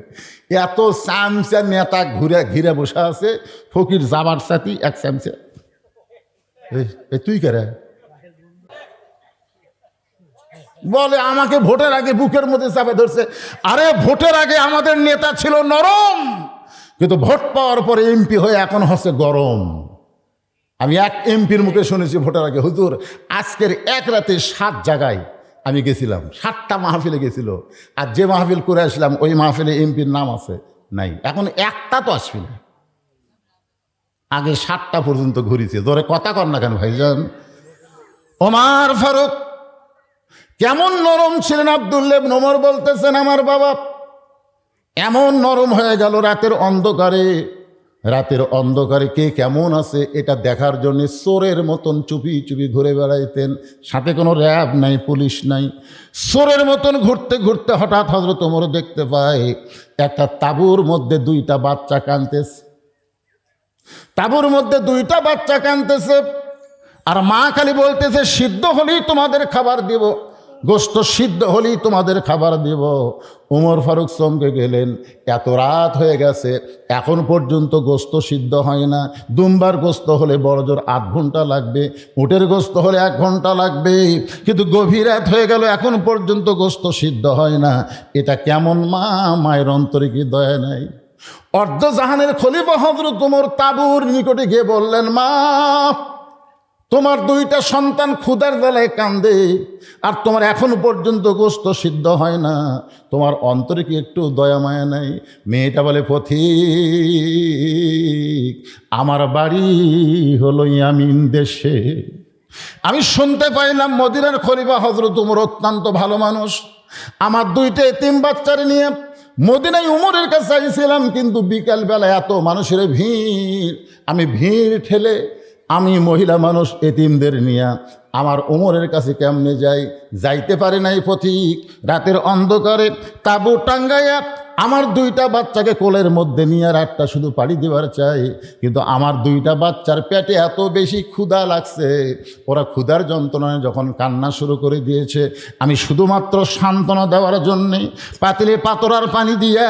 এত চামচা নেতা ঘুরে ঘিরে বসে আছে, ফকির যাবার সাথে এক চামচা, তুই কেরা? বলে, আমাকে ভোটের আগে বুকের মধ্যে চাপে ধরছে। আরে ভোটের আগে আমাদের নেতা ছিল নরম, কিন্তু ভোট পাওয়ার পরে এমপি হয়ে এখন হচ্ছে গরম। আমি এক এমপির মুখে শুনেছি ভোটের আগে, হুজুর আজকের এক রাতে 7 জায়গায় আমি গেছিলাম, 7টা মাহফিলে গেছিল, আর যে মাহফিল করে আসলাম ওই মাহফিলে এমপির নাম আছে নাই, এখন একটা তো আসবি না। আগে 7টা পর্যন্ত ঘুরিছে। জোরে কথা কর না কেন ভাইজান? ওমর ফারুক কেমন নরম ছিলেন। আব্দুল্লাহ ইবনে ওমর বলতেছেন, আমার বাবা এমন নরম হয়ে গেল রাতের অন্ধকারে। রাতের অন্ধকারে কে কেমন আছে এটা দেখার জন্য চোরের মতন চুপি চুপি ঘুরে বেড়াইতেন। সাথে কোনো র্যাব নাই, পুলিশ নাই, চোরের মতন ঘুরতে ঘুরতে হঠাৎ হযরত ওমর দেখতে পায় একটা তাঁবুর মধ্যে 2টা বাচ্চা কাঁদতেছে। তাঁবুর মধ্যে 2টা বাচ্চা কাঁদতেছে, আর মা খালি বলতেছে, সিদ্ধ হলেই তোমাদের খাবার দিব, গোস্ত সিদ্ধ হলেই তোমাদের খাবার দেব। ওমর ফারুক চমকে গেলেন, এত রাত হয়ে গেছে এখন পর্যন্ত গোস্ত সিদ্ধ হয় না। দুম্বার গোস্ত হলে বড় জোর 8 ঘন্টা লাগবে, উটের গোস্ত হলে 1 ঘন্টা লাগবে, কিন্তু গভীর রাত হয়ে গেল এখন পর্যন্ত গোস্ত সিদ্ধ হয় না। এটা কেমন মা? মায়ের অন্তরে কি দয়া নাই? অর্ধজাহানের খলিফা হযরত ওমর তাঁবুর নিকটে গিয়ে বললেন, মা তোমার 2টা সন্তান ক্ষুধার জ্বালায় কান্দে, আর তোমার এখনো পর্যন্ত গোস্ত সিদ্ধ হয় না, তোমার অন্তরে কি একটু দয়া মায়া নাই? মেয়েটা বলে, পথিক আমার বাড়ি হলো ইয়ামিন দেশে। আমি শুনতে পাইলাম মদিনার খলিফা হযরত ওমর অত্যন্ত ভালো মানুষ। আমার 2টা এতিম বাচ্চারে নিয়ে মদিনায় উমরের কাছে আইছিলাম, কিন্তু বিকালবেলা এত মানুষের ভিড়, আমি ভিড় ঠেলে আমি মহিলা মানুষ এতিমদের নিয়ে আমার ওমরের কাছে কেমনে যাই? যাইতে পারে নাই পথিক। রাতের অন্ধকারে তাঁবু টাঙ্গাইয়া আমার দুইটা বাচ্চাকে কোলের মধ্যে নিয়ে আর একটা শুধু পাড়ি দেওয়ার চাই, কিন্তু আমার দুইটা বাচ্চার পেটে এত বেশি ক্ষুধা লাগছে, ওরা ক্ষুধার যন্ত্রণায় যখন কান্না শুরু করে দিয়েছে, আমি শুধুমাত্র সান্ত্বনা দেওয়ার জন্যে পাতিলে পাতরার পানি দিয়ে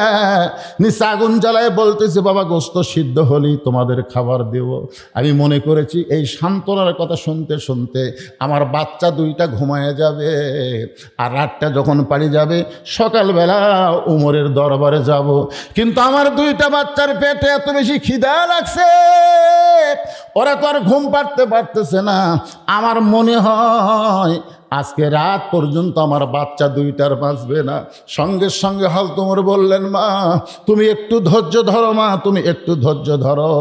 নিচে আগুন জ্বালায় বলতেছে, বাবা গোস্ত সিদ্ধ হলেই তোমাদের খাবার দেব। আমি মনে করেছি এই সান্ত্বনার কথা শুনতে শুনতে আমার বাচ্চা দুইটা ঘুমায় যাবে, আর রাতটা যখন পাড়ি যাবে সকালবেলা উমরের দরবারে যাব। কিন্তু আমার দুইটা বাচ্চার পেটে এত বেশি খিদা লাগছে, ওরা তো আর ঘুম পাড়তেছে না। আমার মনে হয় আজকে রাত পর্যন্ত আমার বাচ্চা দুইটার বাঁচবে না। সঙ্গে সঙ্গে হযরত ওমর বললেন, মা তুমি একটু ধৈর্য ধরো, মা তুমি একটু ধৈর্য ধরো,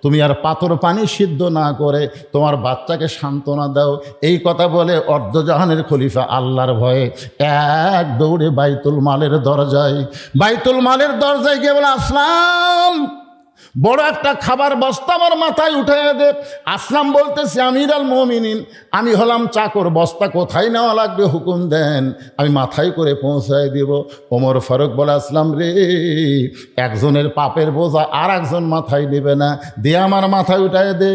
তুমি আর পাথর পানি সিদ্ধ না করে তোমার বাচ্চাকে সান্ত্বনা দাও। এই কথা বলে অর্ধজাহানের খলিফা আল্লাহর ভয়ে এক দৌড়ে বাইতুল মালের দরজায় গিয়ে বলে, আসলাম বড় একটা খাবার বস্তা আমার মাথায় উঠাইয়া দে। আসলাম বলতেছে, আমির আল মুমিনিন, আমি হলাম চাকর, বস্তা কোথায় নেওয়া লাগবে হুকুম দেন, আমি মাথায় করে পৌঁছায় দিব। ওমর ফারুক বলে, আসলাম রে, একজনের পাপের বোঝা আর একজন মাথায় নেবে না, দিয়ে আমার মাথায় উঠায় দে।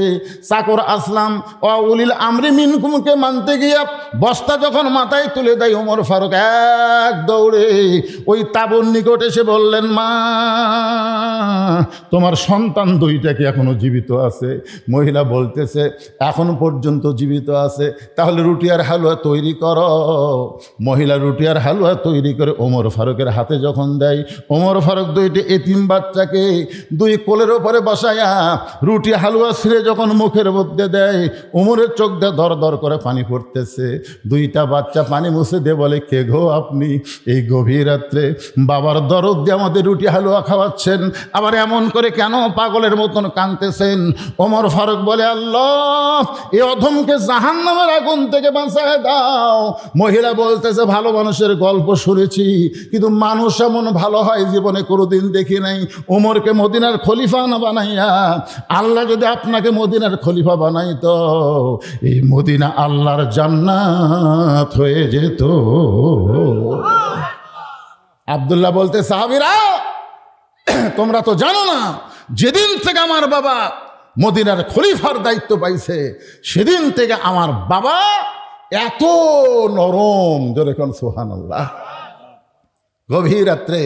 চাকর আসলাম ও উলিল আমরি মিনকুমকে মানতে গিয়া বস্তা যখন মাথায় তুলে দেয়, ওমর ফারুক এক দৌড়ে ওই তাঁবুর নিকট এসে বললেন, মা তোমার সন্তান দুইটা কি এখনো জীবিত আছে? মহিলা বলতেছে, এখন পর্যন্ত জীবিত আছে। তাহলে রুটি আর হালুয়া তৈরি করো। মহিলা রুটি আর হালুয়া তৈরি করে ওমর ফারুকের হাতে যখন দেয়, ওমর ফারুক দুইটি এতিম বাচ্চাকে দুই কোলের ওপরে বসায়া রুটি হালুয়া ছিঁড়ে যখন মুখের মধ্যে দেয়, ওমরের চোখ দিয়ে দর দর করে পানি পড়তেছে। দুইটা বাচ্চা পানি মুছে দিয়ে বলে, কে গো আপনি? এই গভীর রাত্রে বাবার দরদ দিয়ে আমাদের রুটি হালুয়া খাওয়াচ্ছেন, আবার এমন করে কেন পাগলের মতন কাঁদতেছেন? ওমর ফারুক বলে, আল্লাহ এ অধমকে জাহান্নামের আগুন থেকে বাঁচায় দাও। মহিলা বলতেছে, ভালো মানুষের গল্প শুনেছি, কিন্তু মানুষ এমন ভালো হয় জীবনে কোনোদিন দেখি নাই। ওমরকে মদিনার খলিফা না বানাইয়া আল্লাহ যদি আপনাকে মদিনার খলিফা বানাইতো, এই মদিনা আল্লাহর জান্নাত হয়ে যেত। আব্দুল্লাহ বলতে, সাহাবীরা তোমরা তো জানো না, যেদিন থেকে আমার বাবা মদিনার খলিফার দায়িত্ব পাইছে, সেদিন থেকে আমার বাবা এত নরম, জোরে কোন সুবহানাল্লাহ। গভীর রাত্রে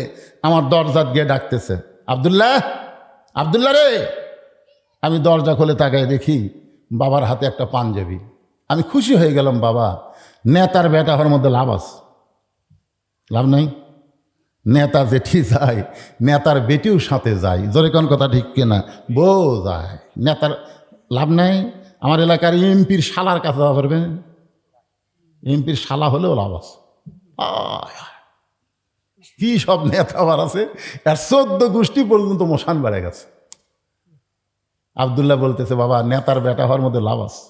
আমার দরজাত গিয়ে ডাকতেছে, আব্দুল্লাহ, আব্দুল্লাহ রে। আমি দরজা খুলে তাকায় দেখি বাবার হাতে একটা পাঞ্জাবি। আমি খুশি হয়ে গেলাম, বাবা নেতার বেটা হওয়ার মধ্যে লাভ আছে? লাভ নাই। নেতা জেঠি যায়, নেতার বেটিও সাথে যায়, জোরে কোন কথা ঠিক কিনা? বউ যায়, নেতার লাভ নাই। আমার এলাকার এমপির শালার কাছে যাওয়া পারবে, এমপির শালা হলেও লাভ আছে। কি সব নেতা আবার আছে, আর 14 গোষ্ঠী পর্যন্ত মশান বেড়ে গেছে। আব্দুল্লাহ বলতেছে, বাবা নেতার বেটা হওয়ার মধ্যে লাভ আছে।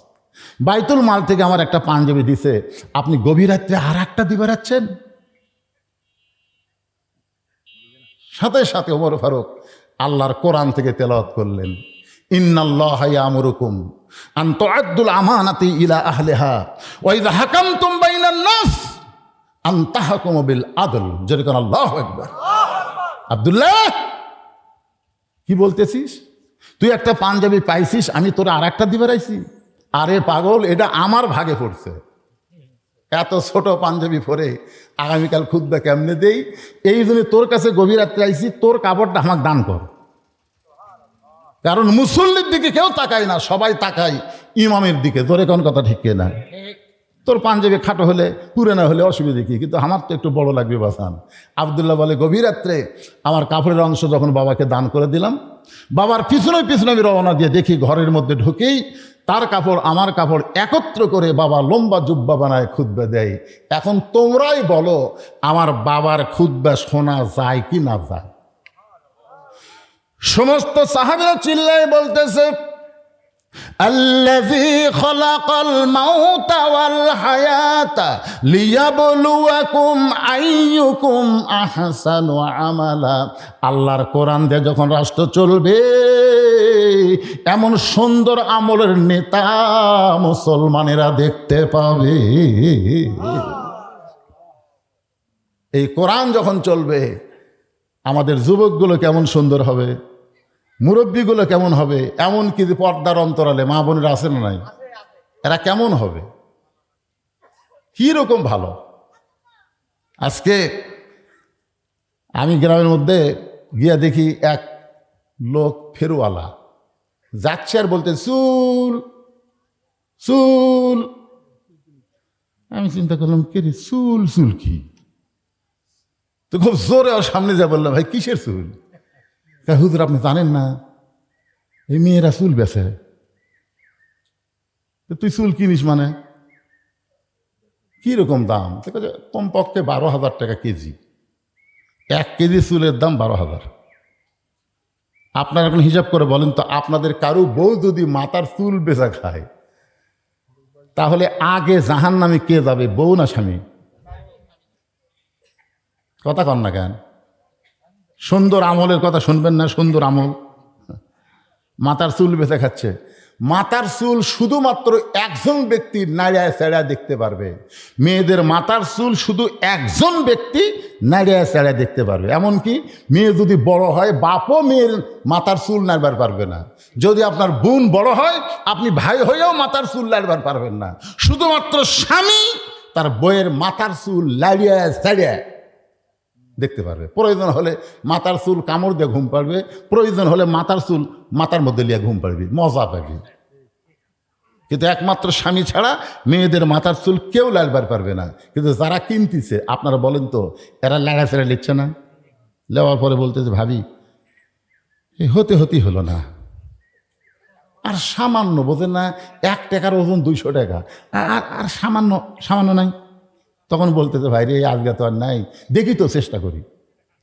বাইতুল মাল থেকে আমার একটা পাঞ্জাবি দিছে, আপনি গভীর রাত্রে আর একটা দিবে রাখছেন। সাথে সাথে ওমর ফারুক আল্লাহর কোরআন থেকে তেলাওয়াত করলেন, ইন্নাল্লাহা ইয়ামুরুকুম আন তুআদ্দুল আমানাতি ইলা আহলিহা ওয়া ইযা হাকামতুম বাইনান নাস আন তাহকুমু বিল আদল। যেরকম আল্লাহু আকবার। আব্দুল্লাহ কি বলতেছিস? তুই একটা পাঞ্জাবি পাইছিস, আমি তোরা আর একটা দিবে রাইছি? আরে পাগল, এটা আমার ভাগে পড়ছে। এত ছোট পাঞ্জাবি পরে আগামীকাল খুতবা কেমনে দেই? এই জন্য তোর কাছে গভীর রাত্রে আইছি, তোর কাপড়টা আমাকে দান কর। কারণ মুসল্লির দিকে কেউ তাকায় না, সবাই তাকায় ইমামের দিকে। তোর কোন কথা ঠিক না? তোর পাঞ্জাবি খাটো হলে পুরানো হলে অসুবিধা কি, কিন্তু আমার তো একটু বড় লাগবে বাসান। আব্দুল্লাহ বলে, গভীর রাত্রে আমার কাপড়ের অংশ যখন বাবাকে দান করে দিলাম, বাবার পিছনে পিছনে আমি রওনা দিয়ে দেখি ঘরের মধ্যে ঢুকেই তার কাপড় আমার কাপড় একত্র করে বাবা লম্বা জুব্বা বানায় খুতবা দেয়। এখন তোমরাই বলো, আমার বাবার খুতবা শোনা যায় কি না যায়? সমস্ত সাহাবীরা চিল্লায় বলতেছে, আল্লাযী খালাকাল মাউতা ওয়াল হায়াতা লিয়াবলুয়াকুম আইয়ুকুম আহসানু আমালা। আল্লাহর কোরআন দিয়ে যখন রাষ্ট্র চলবে, এমন সুন্দর আমলের নেতা মুসলমানেরা দেখতে পাবে। এই কোরআন যখন চলবে, আমাদের যুবকগুলো কেমন সুন্দর হবে, মুরব্বীগুলো কেমন হবে, এমনকি যে পর্দার অন্তরালে মা বোনেরা আছে না নাই, এরা কেমন হবে, কি রকম ভালো। আজকে আমি গ্রামের মধ্যে গিয়া দেখি এক লোক ফেরুওয়ালা যাচ্ছে আর বলতে চুল চুল। আমি চিন্তা করলাম কে রে, চুল চুল কি? তো খুব জোরে আর সামনে যা বললাম, ভাই কিসের চুল? হুজুর আপনি জানেন না, এই মেয়েরা চুল বেছে। তুই চুল কিনিস মানে কি রকম দাম? কমপক্ষে 12,000 টাকা কেজি। 1 কেজি চুলের দাম 12,000। আপনারা এখন হিসাব করে বলেন তো, আপনাদের কারো বউ যদি মাথার চুল বেচা খায়, তাহলে আগে জাহান্নামে কে যাবে, বউ না স্বামী? কথা কন না কেন? সুন্দর আমলের কথা শুনবেন না? সুন্দর আমল, মাথার চুল বেঁচে খাচ্ছে। মাথার চুল শুধুমাত্র একজন ব্যক্তি নাড়িয়া চেড়ায় দেখতে পারবে। মেয়েদের মাথার চুল শুধু একজন ব্যক্তি নাড়িয়া চেড়ায় দেখতে পারবে। এমনকি মেয়ে যদি বড় হয়, বাপও মেয়ের মাথার চুল নাড়বার পারবে না। যদি আপনার বোন বড় হয়, আপনি ভাই হয়েও মাথার চুল নাড়বার পারবেন না। শুধুমাত্র স্বামী তার বইয়ের মাথার চুল নাড়িয়া চেড়ায় দেখতে পারবে। প্রয়োজন হলে মাথার চুল কামড় দিয়ে ঘুম পাড়বে, প্রয়োজন হলে মাথার চুল মাথার মধ্যে লিয়ে ঘুম পাড়বে, মজা পাবে। কিন্তু একমাত্র স্বামী ছাড়া মেয়েদের মাথার চুল কেউ লাড়বার পারবে না। কিন্তু যারা কিনতেছে, আপনারা বলেন তো, এরা লাড়াচাড়া লিখছে না? লেওয়ার পরে বলতেছে ভাবি হতে হতেই হলো না, আর সামান্য, বোঝেন না, 1 টাকার ওজন 200 টাকা, আর সামান্য সামান্য নাই। তখন বলতেছে ভাই রে, আজকে তো আর নাই, দেখি তো চেষ্টা করি।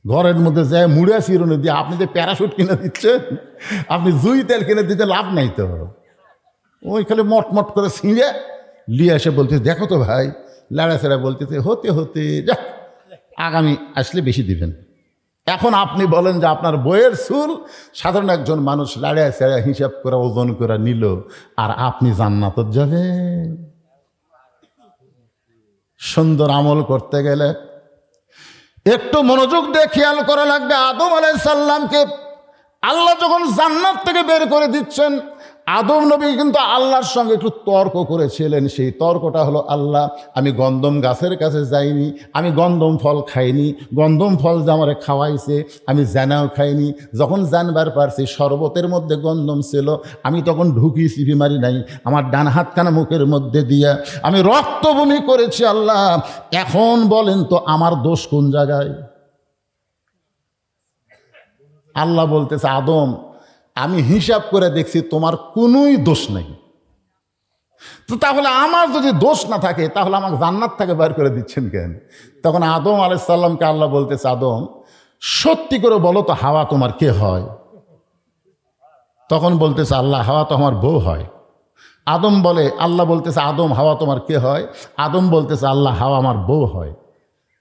ঘরের মধ্যে যায় মুড়া চিরুনি দিয়ে আপনি যে প্যারাশুট কিনে দিচ্ছেন, আপনি জুই তেল কিনে দিতে লাভ নাই তো। ওই খালি মটমট করে ছিঁড়ে নিয়ে এসে বলতে, দেখো তো ভাই, লাড়াচাড়া বলতেছে হতে হতে যা, আগামী আসলে বেশি দিবেন। এখন আপনি বলেন যে আপনার বইয়ের চুল সাধারণ একজন মানুষ লাড়াচাড়া হিসাব করে ওজন করে নিল, আর আপনি জান্নাত যাবেন। সুন্দর আমল করতে গেলে একটু মনোযোগ দিয়ে খেয়াল করা লাগবে। আদম আলাইহিস সালামকে আল্লাহ যখন জান্নাত থেকে বের করে দিচ্ছেন, আদম নবী কিন্তু আল্লাহর সঙ্গে একটু তর্ক করেছিলেন। সেই তর্কটা হলো, আল্লাহ আমি গন্ধম গাছের কাছে যাইনি, আমি গন্ধম ফল খাইনি, গন্ধম ফল যে আমারে খাওয়াইছে আমি জানাও খাইনি। যখন জানবার পারছি শরবতের মধ্যে গন্ধম ছিল, আমি তখন ঢুকি চিপি মারি নাই, আমার ডান হাতখানা মুখের মধ্যে দিয়া আমি রক্ত বমি করেছি। আল্লাহ এখন বলেন তো আমার দোষ কোন জায়গায়? আল্লাহ বলতেছে, আদম আমি হিসাব করে দেখছি তোমার কোনোই দোষ নেই। তো তাহলে আমার যদি দোষ না থাকে, তাহলে আমাকে জান্নাত থেকে বের করে দিচ্ছেন কেন? তখন আদম আলাইহিস সালামকে আল্লাহ বলতেছে, আদম সত্যি করে বলো তো, হাওয়া তোমার কে হয়? তখন বলতেছে আল্লাহ, হাওয়া তো আমার বউ হয়। আদম বলে, আল্লাহ বলতেছে, আদম হাওয়া তোমার কে হয়? আদম বলতেছে, আল্লাহ হাওয়া আমার বউ হয়।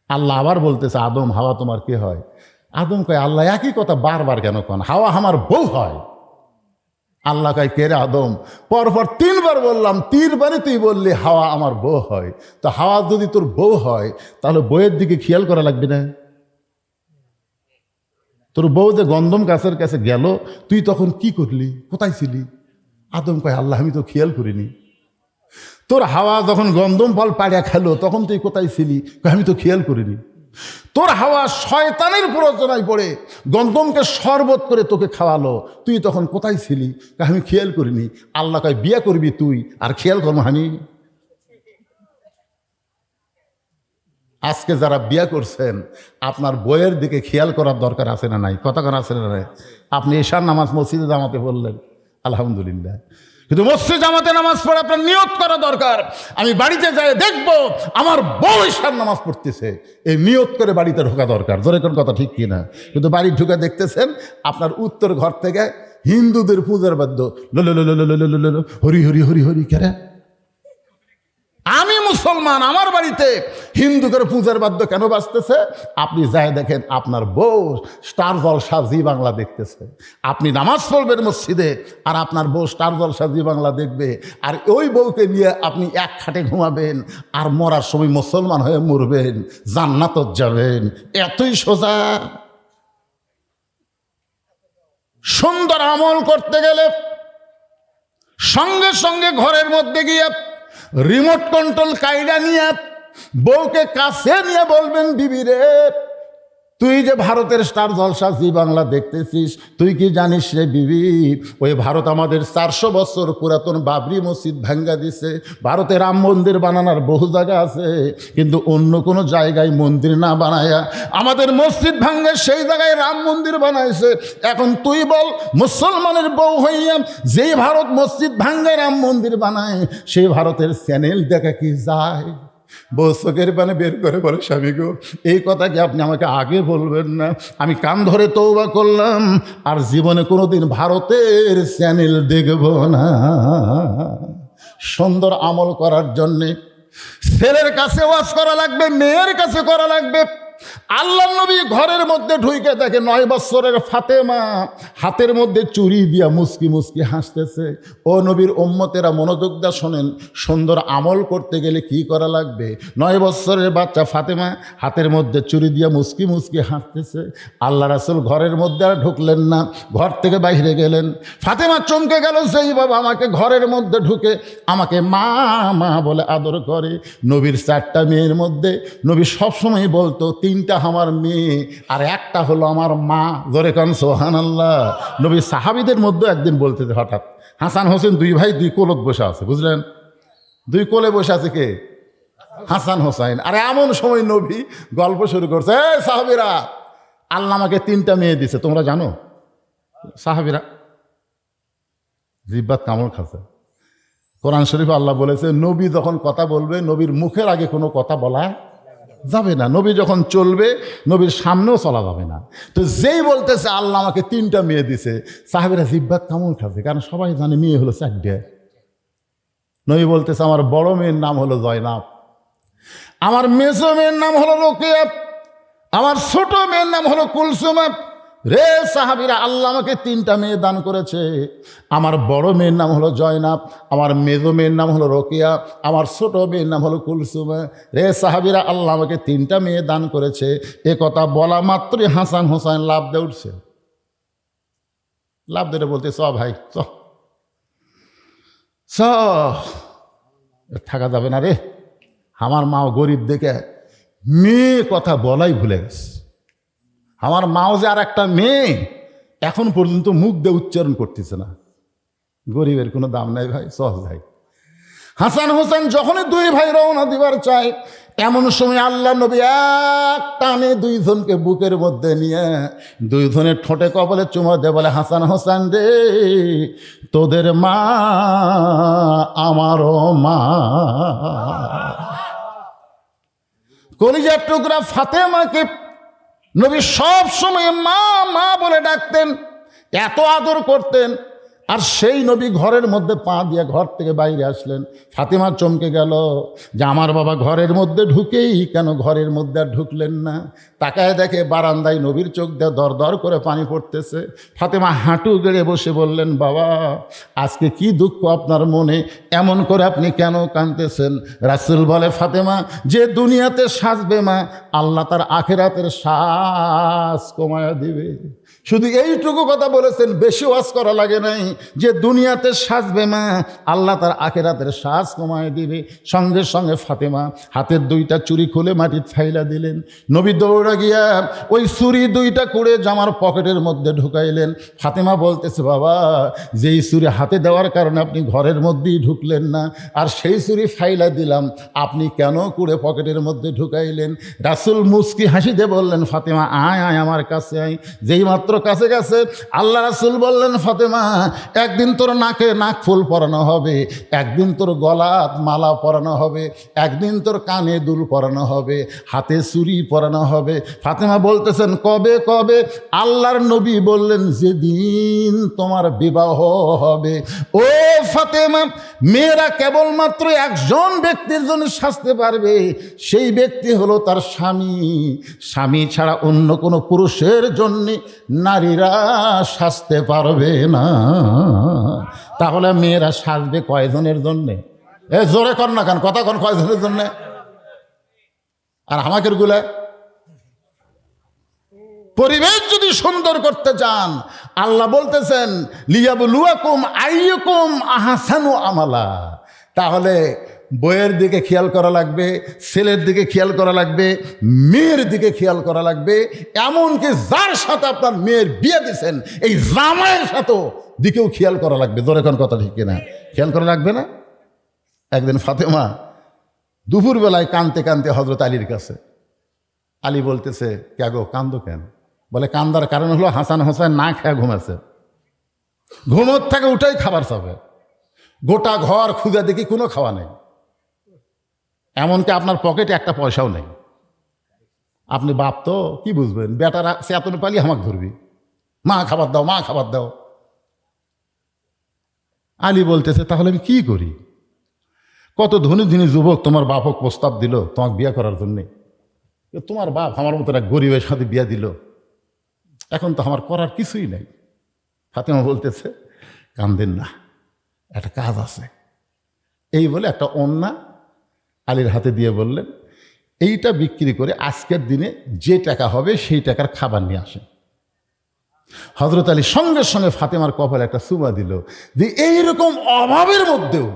আল্লাহ আবার বলতেছে, আদম হাওয়া তোমার কে হয়? আদম কয়, আল্লাহ একই কথা বারবার কেন কন, হাওয়া আমার বউ হয়। আল্লাহ কয়, কে রে আদম, পরপর 3 বার বললাম, 3 বারে তুই বললি হাওয়া আমার বউ হয়। তো হাওয়া যদি তোর বউ হয়, তাহলে বউয়ের দিকে খেয়াল করা লাগবে না? তোর বউ যে গন্ধম গাছের কাছে গেল, তুই তখন কি করলি, কোথায় ছিলি? আদম কয়, আল্লাহ আমি তো খেয়াল করিনি। তোর হাওয়া যখন গন্ধম ফল পাড়িয়া খেলো, তখন তুই কোথায় ছিলি? আমি তো খেয়াল করিনি। তোর হাওয়া শয়তানের প্ররোচনায় পড়ে গন্ধমকে শরবত করে তোকে খাওয়ালো, তুই তখন কোথায় ছিলি? আমি খেয়াল করিনি। আল্লাহ কয়, বিয়ে করবি তুই আর খেয়াল করবো আমি? আজকে যারা বিয়ে করছেন, আপনার বইয়ের দিকে খেয়াল করার দরকার আছে না নাই? কথা করা আছে না নাই? আপনি এশার নামাজ মসজিদে জামাতে বললেন, আলহামদুলিল্লাহ, কিন্তু মসজিদ জামাতে নামাজ পড়ে আপনার নিয়ত করা দরকার, আমি বাড়িতে যাই দেখব আমার বউ এশার নামাজ পড়তেছে, এই নিয়ত করে বাড়িতে ঢোকা দরকার। জোরে কোন কথা ঠিক কিনা? কিন্তু বাড়ি ঢুকে দেখতেছেন আপনার উত্তর ঘর থেকে হিন্দুদের পূজার বাদ্য হরি হরি হরি হরি। কেরে আমি মুসলমান, আমার বাড়িতে হিন্দু করে পূজার বাদ্য কেন বাজতেছে? আপনি যাই দেখেন আপনার বউ স্টার জলসা জি বাংলা দেখতেছে। আপনি নামাজ পড়বেন মসজিদে, আর আপনার বউ স্টার জলসা জি বাংলা দেখবে, আর ওই বউকে নিয়ে আপনি এক খাটে ঘুমাবেন, আর মরার সময় মুসলমান হয়ে মরবেন, জান্নাত যাবেন। এতই সোজা। সুন্দর আমল করতে গেলে সঙ্গে সঙ্গে ঘরের মধ্যে গিয়ে রিমোট কন্ট্রোল কাইরা নিয়ে বউকে কাছে নিয়ে বলবেন, বিবি রে, তুই যে ভারতের স্টার জলসা জি বাংলা দেখতেছিস, তুই কি জানিস রে বিবি, ওই ভারত আমাদের 400 বছর পুরাতন বাবরি মসজিদ ভাঙ্গা দিছে। ভারতে রাম মন্দির বানানোর বহু জায়গা আছে, কিন্তু অন্য কোনো জায়গায় মন্দির না বানায়া আমাদের মসজিদ ভাঙ্গে সেই জায়গায় রাম মন্দির বানাইছে। এখন তুই বল, মুসলমানের বউ হইয়া যেই ভারত মসজিদ ভাঙ্গে রাম মন্দির বানায়, সেই ভারতের চ্যানেল দেখা কি যায়? বউ চোখের পানে বের করে বলে, স্বামী গো, এই কথা কি আপনি আমাকে আগে বলবেন না? আমি কান ধরে তওবা করলাম, আর জীবনে কোনোদিন ভারতের চ্যানেল দেখব না। সুন্দর আমল করার জন্যে ছেলের কাছে ওয়াজ করা লাগবে, মেয়ের কাছে করা লাগবে। আল্লাহ নবী ঘরের মধ্যে ঢুকে দেখে 9 বছরের ফাতেমা হাতের মধ্যে চুরি দিয়া মুস্কি মুস্কি হাসতেছে। ও নবীর উম্মতেরা মনোযোগ দা শোনেন, সুন্দর আমল করতে গেলে কি করা লাগবে? 9 বছরের বাচ্চা ফাতেমা হাতের মধ্যে চুরি দিয়া মুস্কি মুস্কি হাসতেছে। আল্লাহ রাসূল ঘরের মধ্যে আর ঢুকলেন না, ঘর থেকে বাইরে গেলেন। ফাতেমা চমকে গেল, সেই বাবা আমাকে ঘরের মধ্যে ঢুকে আমাকে মা মা বলে আদর করে। নবীর 4টা মেয়ের মধ্যে নবী সবসময় বলতো, 3টা আমার মেয়ে আর একটা হলো আমার মা। জোরে কান সুবহানাল্লাহ। নবী সাহাবীদের মধ্যে একদিন বলতে হঠাৎ, হাসান হোসেন 2 ভাই 2 কোলত বসে আছে, বুঝলেন? 2 কোলে বসে আছে কে? হাসান হোসাইন। আর এমন সময় নবী গল্প শুরু করছে, এই সাহাবীরা, আল্লাহ আমাকে 3টা মেয়ে দিছে, তোমরা জানো? সাহাবীরা জিব্বাত কামড় খাচ্ছে। কোরআন শরীফে আল্লাহ বলেছে, নবী যখন কথা বলবে, নবীর মুখের আগে কোনো কথা বলা যাবে না। নবী যখন চলবে, নবীর সামনেও চলা যাবে না। তো যেই বলতেছে আল্লাহ আমাকে 3টা মেয়ে দিছে, সাহাবীরা জিব্বাত কামড় খাচ্ছে, কারণ সবাই জানে মেয়ে হলো 4টে। নবী বলতেছে, আমার বড় মেয়ের নাম হলো জয়নাব, আমার মেজো মেয়ের নাম হলো রোকেয়া, আমার ছোট মেয়ের নাম হলো কুলসুমা। রে সাহাবীরা, আল্লাহ আমাকে 3টা মেয়ে দান করেছে। আমার বড় মেয়ের নাম হলো জয়নাব, আমার মেজো মেয়ের নাম হলো রোকেয়া, আমার ছোট মেয়ের নাম হলো কুলসুমা। রে সাহাবীরা, আল্লাহ আমাকে 3টা মেয়ে দান করেছে। এ কথা বলা মাত্রই হাসান হোসাইন লাফ দিয়ে উঠছে। লাফ দিয়ে বলতে, চ ভাই চ, থাকা যাবে না রে। আমার মাও গরিব দেখে মেয়ে কথা বলাই ভুলে গেছে। আমার মাও যে আর একটা মেয়ে এখন পর্যন্ত মুখ দিয়ে উচ্চারণ করতেছে না। গরিবের কোনো দাম নাই ভাই, সহজ ভাই। হাসান হোসেন যখনই 2 ভাই রওনা দিবার চায়, এমন সময় আল্লাহ নবী এক টানে 2 জনকে বুকের মধ্যে নিয়ে 2 জনের ঠোঁটে কপালে চুমা দিয়ে বলে, হাসান হোসেন রে, তোদের মা আমারও মা। কলিজার টুকরা ফাতেমাকে নবী সব সময় মা মা বলে ডাকতেন, এত আদর করতেন। আর সেই নবী ঘরের মধ্যে পা দিয়ে ঘর থেকে বাইরে আসলেন। ফাতেমা চমকে গেল যে আমার বাবা ঘরের মধ্যে ঢুকেই কেন ঘরের মধ্যে আর ঢুকলেন না। তাকায় দেখে বারান্দায় নবীর চোখ দিয়ে দর দর করে পানি পড়তেছে। ফাতেমা হাঁটু গেড়ে বসে বললেন, বাবা আজকে কি দুঃখ আপনার মনে, এমন করে আপনি কেন কাঁদতেছেন? রাসূল বলে, ফাতেমা, যে দুনিয়াতে সাজবে মা, আল্লাহ তার আখিরাতের শ্বাস কমায়া দিবে। শুধু এইটুকু কথা বলেছেন, বেশি ওয়াজ করা লাগে নাই। যে দুনিয়াতে সাজবে মা, আল্লাহ তার আখিরাতের শ্বাস কমায় দিবে। সঙ্গে সঙ্গে ফাতেমা হাতের 2টা চুড়ি খুলে মাটির ফাইলা দিলেন। নবী দৌড়া গিয়া ওই চুড়ি 2টা করে জামার পকেটের মধ্যে ঢুকাইলেন। ফাতেমা বলতেছে, বাবা, যেই চুড়ি হাতে দেওয়ার কারণে আপনি ঘরের মধ্যেই ঢুকলেন না, আর সেই চুড়ি ফাইলা দিলাম, আপনি কেন করে পকেটের মধ্যে ঢুকাইলেন? রাসূল মুস্কি হাসি দিয়ে বললেন, ফাতেমা আয় আয় আমার কাছে আয়। যেই মাত্র কাছে কাছে আল্লাহ রাসূল বললেন, ফাতেমা, একদিন তোর নাকে নাক ফুল পরানো হবে, একদিন তোর গলাত মালা পরানো হবে, একদিন তোর কানে দুল পরানো হবে, হাতে চুড়ি পরানো হবে। ফাতেমা বলতেছেন, কবে কবে? আল্লাহর নবী বললেন, যেদিন তোমার বিবাহ হবে। ও ফাতেমা, মেয়েরা কেবলমাত্র একজন ব্যক্তির জন্য সাজতে পারবে, সেই ব্যক্তি হলো তার স্বামী। স্বামী ছাড়া অন্য কোনো পুরুষের জন্য নারীরা সাজতে পারবে না। তাহলে মেয়েরা সাজবে কয়জনের জন্যে? এ জোরে কর না কেন, কথা কন, কয়জনের জন্যে? আর আমাকের গুলা পরিবেশ যদি সুন্দর করতে চান, আল্লাহ বলতেছেন লিয়াবলুয়াকুম আইয়ুকুম আহসানু আমালা, তাহলে বইয়ের দিকে খেয়াল করা লাগবে, ছেলের দিকে খেয়াল করা লাগবে, মেয়ের দিকে খেয়াল করা লাগবে, এমনকি যার সাথে আপনার মেয়ের বিয়ে দিচ্ছেন এই জামাইয়ের সাথেও দিকেও খেয়াল করা লাগবে। জোরে কোন কথা ঠিক কিনা? খেয়াল করা লাগবে না? একদিন ফাতেমা দুপুরবেলায় কাঁদতে কাঁদতে হজরত আলীর কাছে, আলী বলতেছে কে গো কান্দো কেন? বলে কান্দার কারণ হলো হাসান হোসেন না খেয়ে ঘুমাচ্ছে, ঘুমোর থেকে উঠেই খাবার চাবে, গোটা ঘর খুঁজে দেখি কোনো খাওয়া নেই, এমনকি আপনার পকেটে একটা পয়সাও নেই। আপনি বাপ তো কি বুঝবেন, বেটারা চেতন পালি আমাকে ধরবি, মা খাবার দাও, মা খাবার দাও। আলী বলতেছে তাহলে আমি কি করি? কত ধনী ধনী যুবক তোমার বাপক প্রস্তাব দিল তোমাকে বিয়ে করার জন্যে, তোমার বাপ আমার মতো এক গরিবের সাথে বিয়ে দিল, এখন তো আমার করার কিছুই নাই। ফাতেমা বলতেছে কান্দেন না, একটা কাজ আছে। এই বলে একটা ওন্না আলীর হাতে দিয়ে বললেন এইটা বিক্রি করে আজকের দিনে যে টাকা হবে সেই টাকার খাবার নিয়ে আসেন। হজরত আলী সঙ্গে সঙ্গে ফাতেমার কপালে একটা চুমা দিল যে এইরকম অভাবের মধ্যেও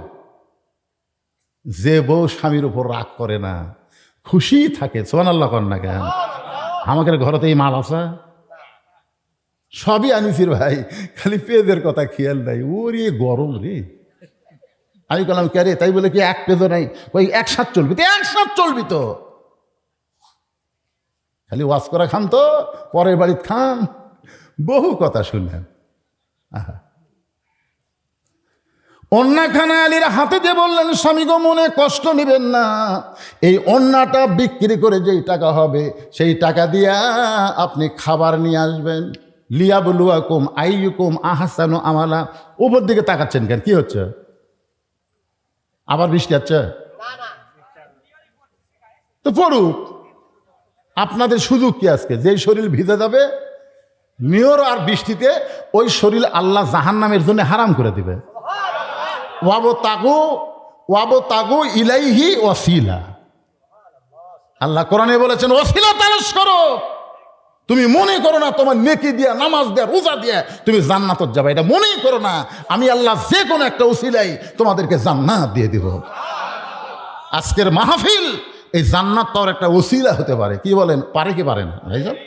যে বউ স্বামীর উপর রাগ করে না, খুশি থাকে, সুবহানাল্লাহ কন্যা কেন? আমাদের ঘরেতে এই মাল আছে, সবই আনিসির ভাই, খালি পেঁয়াজের কথা খেয়াল নাই। ওরে গরম রে, আমি বললাম কে রে? তাই বলে কি এক পেঁজও নাই? ওই একসাথ চলবি তো, একসাথ চলবি তো, খালি ওয়াজ করা খান তো, পরের বাড়িতে খান, বহু কথা শুনলেন। আহা, অন্যখানা আলীর হাতে দিয়ে বললেন স্বামী গো মনে কষ্ট নেবেন না, এই অন্যটা বিক্রি করে যেই টাকা হবে সেই টাকা দিয়া আপনি খাবার নিয়ে আসবেন। লিয়াবলুয়াকুম আইয়ুকুম আহসানু আমালা। উপর দিকে তাকাচ্ছেন কেন? কি হচ্ছে? আবার বৃষ্টি হচ্ছে তো পড়ুক, আপনাদের সুযোগ কি আজকে? যেই শরীর ভিজে যাবে নিয়র আর বৃষ্টিতে, ওই শরীর আল্লাহ জাহান্নামের জন্য হারাম করে দিবে। ওয়াবো তাগু ইলাইহি ওয়াসিলা, আল্লাহ কোরআনে বলেছেন ওয়াসিলা তালাশ করো। তুমি মনে করো না তোমার নেকি দিয়া, নামাজ দিয়া, রোজা দিয়া তুমি জান্নাতত যাবে, এটা মনেই করো না। আমি আল্লাহ যে কোনো একটা ওসিলাই তোমাদেরকে জান্নাত দিয়ে দিব। আজকের মাহফিল এই জান্নাত তোর একটা ওসিলা হতে পারে। কি বলেন? পারে কি পারে না? ভাইজান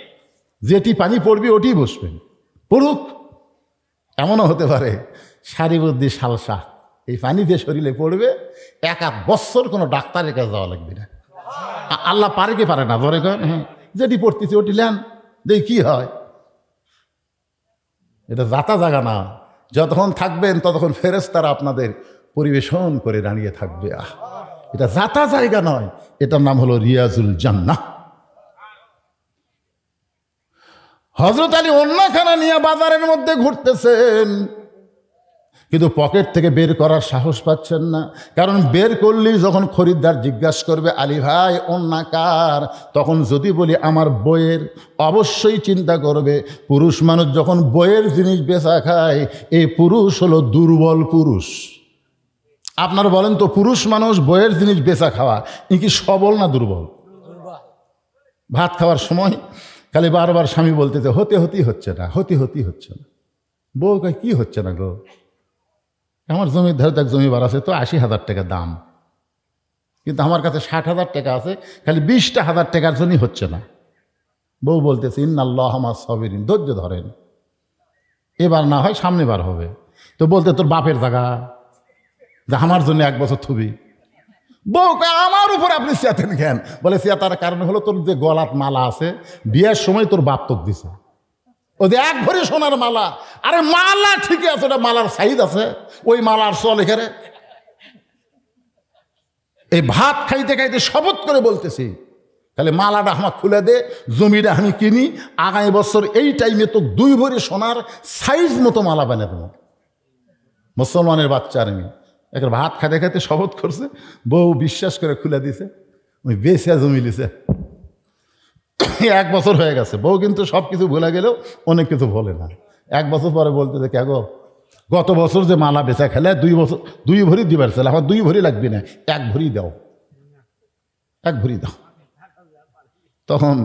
যেটি পানি পড়বি ওটি বসবেন, পড়ুক। এমনও হতে পারে সারিবদ্দি সালসা এই পানি দিয়ে শরীরে পড়বে, এক বছর কোনো ডাক্তারের কাছে যাওয়া লাগবে না। আল্লাহ পারে কি পারে না? ধরে কেন? হ্যাঁ, যেটি পড়তেছি ওটি লেন, দেখি কি হয়। এটা যাতা জাগা না, যতক্ষণ থাকবেন ততক্ষণ ফেরেশতারা আপনাদের পরিবেশন করে দাঁড়িয়ে থাকবে। এটা যাতা জায়গা নয়, এটার নাম হলো রিয়াজুল জান্নাহ। হযরত আলী অন্যখানা নিয়ে বাজারের মধ্যে ঘুরতেছেন, কিন্তু পকেট থেকে বের করার সাহস পাচ্ছেন না। কারণ বের করলেই যখন খরিদ্দার জিজ্ঞাসা করবে আলী ভাই অন্য কার, তখন যদি বলি আমার বইয়ের, অবশ্যই চিন্তা করবে পুরুষ মানুষ যখন বইয়ের জিনিস বেচা খায়, এই পুরুষ হলো দুর্বল পুরুষ। আপনারা বলেন তো, পুরুষ মানুষ বইয়ের জিনিস বেচা খাওয়া ই কি সবল না দুর্বল? ভাত খাওয়ার সময় খালি বারবার স্বামী বলতেছে হতেই হচ্ছে না, হতেই হচ্ছে না। বউ কয় কি হচ্ছে না গো? আমার জমির ধারে এক জমিবার আছে তো ৮০,০০০ টাকা দাম, কিন্তু আমার কাছে ৬০,০০০ টাকা আছে, খালি ২০,০০০ টাকার জন্যই হচ্ছে না। বউ বলতেছে ইন্নাল্লাহ মা সাবিরিন, ধৈর্য ধরেন, এবার না হয় সামনে বার হবে। তো বলতে তোর বাপের জায়গা যে আমার জন্য ১ বছর থুবি। বউ আমার উপর আপনি চেতেন কেন? বলে চেতার কারণ হলো তোর যে গলাত মালা আছে, বিয়ের সময় তোর বাপ তোক দিছে, ও যে ১ ভরি সোনার মালা। আরে মালা ঠিকই আছে, ওটা মালার সাইজ আছে, ওই মালার চল এখানে। এই ভাত খাইতে খাইতে শপথ করে বলতেছি তাহলে মালাটা আমার খুলে দে, জমিটা আমি কিনি, আগামী বছর এই টাইমে তো ২ ভরি সোনার সাইজ মতো মালা বানিয়ে দেবো। মুসলমানের বাচ্চা আর আমি একটা ভাত খাইতে খাইতে শপথ করছে, বউ বিশ্বাস করে খুলে দিছে, ওই বেশি জমি লিছে। ১ বছর হয়ে গেছে, বউ কিন্তু সব কিছু ভুলে গেলেও অনেক কিছু বলে না। ১ বছর পরে বলতেছে কে গো, গত বছর যে মালা বেচা খেলে ২ ভরি দিবার ছিল, আমার ২ ভরি লাগবে না, ১ ভরি দাও, ১ ভরি দাও। তখন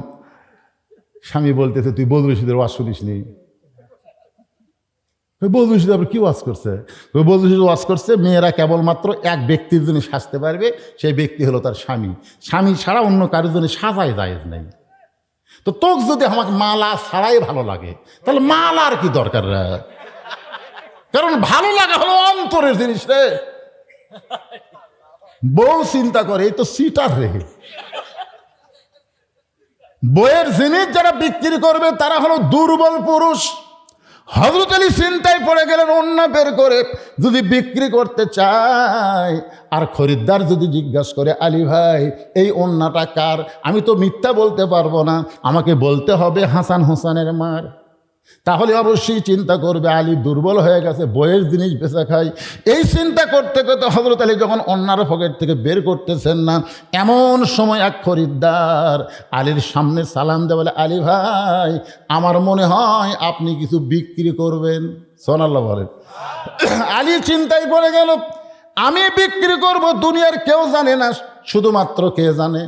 স্বামী বলতেছে তুই বদরুল রশিদের ওয়াজ শুনিস নি? বদরুল রশিদ আবার কি ওয়াজ করছে? বদরুল রশিদ ওয়াজ করছে মেয়েরা কেবলমাত্র এক ব্যক্তির জন্য সাজতে পারবে, সেই ব্যক্তি হলো তার স্বামী। স্বামী ছাড়া অন্য কারোর জন্য সাজাই জায়েজ নাই। তো তোকে যদি আমাকে মালা ছাড়াই ভালো লাগে তাহলে মালা আর কি দরকার রে? কারণ ভালো লাগা হলো অন্তরের জিনিস রে। বউ চিন্তা করে এই তো সিটার রে। বইয়ের জিনিস যারা বিক্রি করবে তারা হলো দুর্বল পুরুষ। হযরত আলী চিন্তায় পড়ে গেলেন, ওন্না বের করে যদি বিক্রি করতে চায় আর খরিদ্দার যদি জিজ্ঞাসা করে আলী ভাই এই ওন্নাটা কার, আমি তো মিথ্যা বলতে পারবো না, আমাকে বলতে হবে হাসান হোসেনের মার। তাহলে অবশ্যই চিন্তা করবে আলী দুর্বল হয়ে গেছে, বইয়ের জিনিস বেচা খায়। এই চিন্তা করতে করতে হযরত আলী যখন অন্যার পকেট থেকে বের করতেছেন না, এমন সময় এক খরিদ্দার আলীর সামনে সালাম দেয়, বলে আলী ভাই আমার মনে হয় আপনি কিছু বিক্রি করবেন। সুবহানাল্লাহ বলেন। আলী চিন্তায় পড়ে গেল, আমি বিক্রি করব দুনিয়ার কেউ জানে না, শুধুমাত্র কে জানে?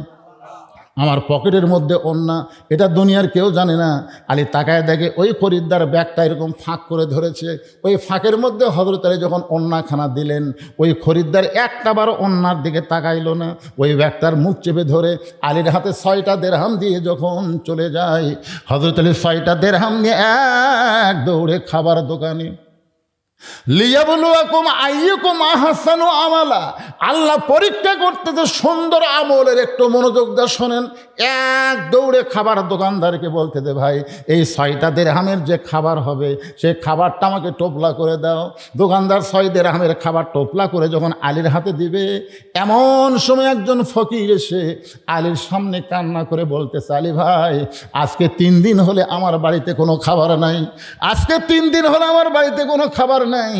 আমার পকেটের মধ্যে ওন্না, এটা দুনিয়ার কেউ জানে না। আলী তাকায় দেখে ওই খরিদ্দার ব্যাগটা এরকম ফাঁক করে ধরেছে, ওই ফাঁকের মধ্যে হযরত আলী যখন ওন্নাখানা দিলেন, ওই খরিদ্দার একটাবার ওন্নার দিকে তাকাইল না, ওই ব্যাগটার মুখ চেপে ধরে আলীর হাতে 6টা দেরহাম দিয়ে যখন চলে যায়, হযরত আলী 6টা দেরহাম নিয়ে এক দৌড়ে খাবার দোকানে। লিয়াবলুয়াকুম আইয়ুকুম আহসানু আমালা, আল্লাহ পরীক্ষা করতেছে সুন্দর আমলের। একটু মনোযোগ দিয়ে শোনেন। এক দৌড়ে খাবার দোকানদারকে বলতে দে ভাই এই 6টা দেরহামের যে খাবার হবে সেই খাবারটা আমাকে টোপলা করে দাও। দোকানদার 6 দেরহামের খাবার টোপলা করে যখন আলীর হাতে দিবে, এমন সময় একজন ফকির এসে আলীর সামনে কান্না করে বলতেছে, আলী ভাই আজকে 3 দিন হলে আমার বাড়িতে কোনো খাবার নাই, আজকে 3 দিন হলে আমার বাড়িতে কোনো খাবার নাই,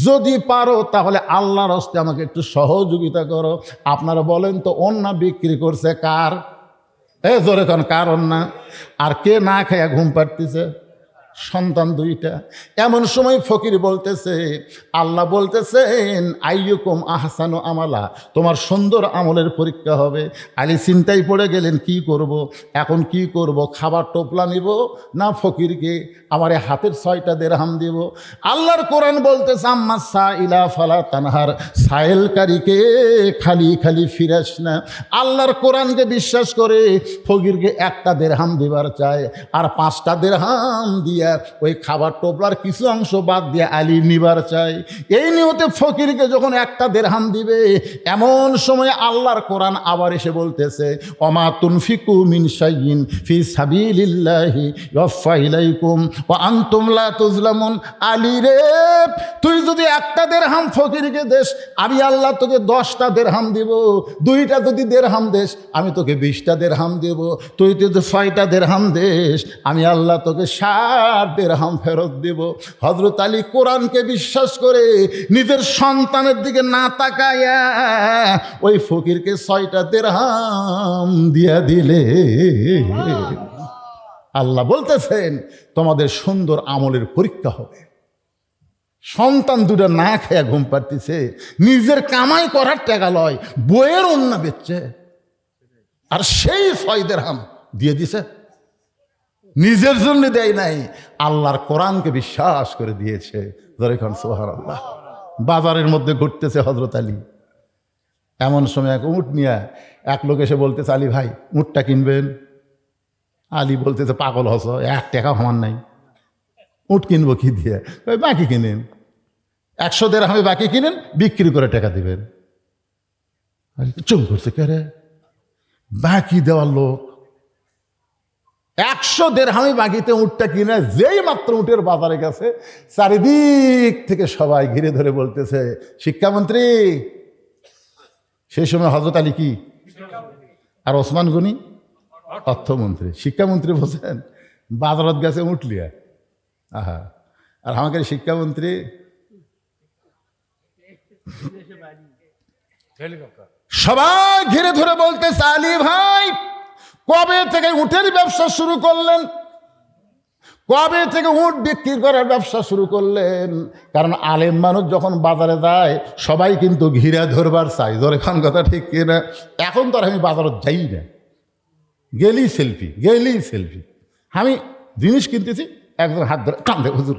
যদি পারো তাহলে আল্লাহর হস্তে আমাকে একটু সহযোগিতা করো। আপনারা বলেন তো ওন্না বিক্রি করছে কার? জোরে কোন কার ওন্না? আর কে না খায়া ঘুম পাড়তেছে? সন্তান 2টা। এমন সময় ফকির বলতেছে, আল্লাহ বলতেছেন আইয়ুকুম আহসানু আমালা, তোমার সুন্দর আমলের পরীক্ষা হবে। আলী চিন্তায় পড়ে গেলেন, কি করব এখন, কি করব? খাবার টোপলা নিব না ফকিরকে আমার হাতের 6টা দেরহাম দিব? আল্লাহর কোরআন বলতেছে আম্মা সাইলা ফালা তানহার, সাইলকারীকে খালি খালি ফিরাস না। আল্লাহর কোরআনকে বিশ্বাস করে ফকিরকে 1টা দেরহাম দিবার চায়, আর 5টা দেরহাম দিয়া ওই খাবার টোপলার কিছু অংশ বাদ দিয়ে আলী নিবার চাই। এই নিয়তে ফকিরকে যখন 1টা দেরহাম দিবে, এমন সময় আল্লাহর কোরআন আবার এসে বলতেছে ওমা তুনফিকু মিন শাইইন ফি সাবিলিল্লাহি ইউফা ইলাইকুম ওয়া আনতুম লা তুজলামুন। আলী রে তুই যদি 1টা দেরহাম ফকিরকে দেস, আমি আল্লাহ তোকে 10টা দেরহাম দিব। 2টা যদি দেরহাম দেস, আমি তোকে 20টা দেরহাম দেব। তুই যদি 6টা দেরহাম দেস, আমি আল্লাহ তোকে 60 দেরহাম ফেরত দেব। হযরত আলী কোরআনকে বিশ্বাস করে নিজের সন্তানের দিকে না তাকায়া ওই ফকিরকে 6টা দেরহাম দিয়া দিলে। আল্লাহ বলতেছেন তোমাদের সুন্দর আমলের পরীক্ষা হবে। সন্তান 2টা না খেয়ে ঘুম পাড়তেছে, নিজের কামাই করার টাকা লয়, বইয়ের ওন্না বেচছে, আর সেই 6 দেরহাম দিয়ে দিছে। নিজের জন্য দেয় নাই, আল্লাহর কোরআনকে বিশ্বাস করে দিয়েছে। যখন সুবহানাল্লাহ বাজারের মধ্যে ঘুরতেছে হযরত আলী, এমন সময় এক উট নিয়ে এক লোক এসে বলতেছে, আলী ভাই উটটা কিনবেন? আলী বলতেছে, পাগল হস, 1 টাকা আমার নাই, উট কিনবো কি দিয়ে? বাকি কিনেন, 100 দেরহামে বাকি কিনেন, বিক্রি করে টাকা দিবেন। চুপ করছে, কে রে? বাকি দেওয়ার লোক 100 দেরহামে বাকিতে উটটা কিনে যেই মাত্র উটের বাজারে গেছে, চারিদিক থেকে সবাই ঘিরে ধরে বলতেছে শিক্ষামন্ত্রী। সেই সময় হযরত আলী কি আর ওসমান গনি অর্থমন্ত্রী। শিক্ষামন্ত্রী বলছেন বাজারত গেছে উঠলিয়া, আহা, আর আমাকে শিক্ষামন্ত্রী সবাই ঘিরে ধরে বলতেছে, আলী ভাই কবে থেকে উটের ব্যবসা শুরু করলেন? কবে থেকে উট বিক্রি করার ব্যবসা শুরু করলেন? কারণ আলেম মানুষ যখন বাজারে যায় সবাই কিন্তু ঘিরে ধরবার চাই। জোরে খান কথা ঠিক কিনা? এখন তো আর আমি বাজারত যাই না, গেলেই সেলফি, গেলেই সেলফি। আমি জিনিস কিনতেছি, একজন হাত ধরে কান্দে, হুজুর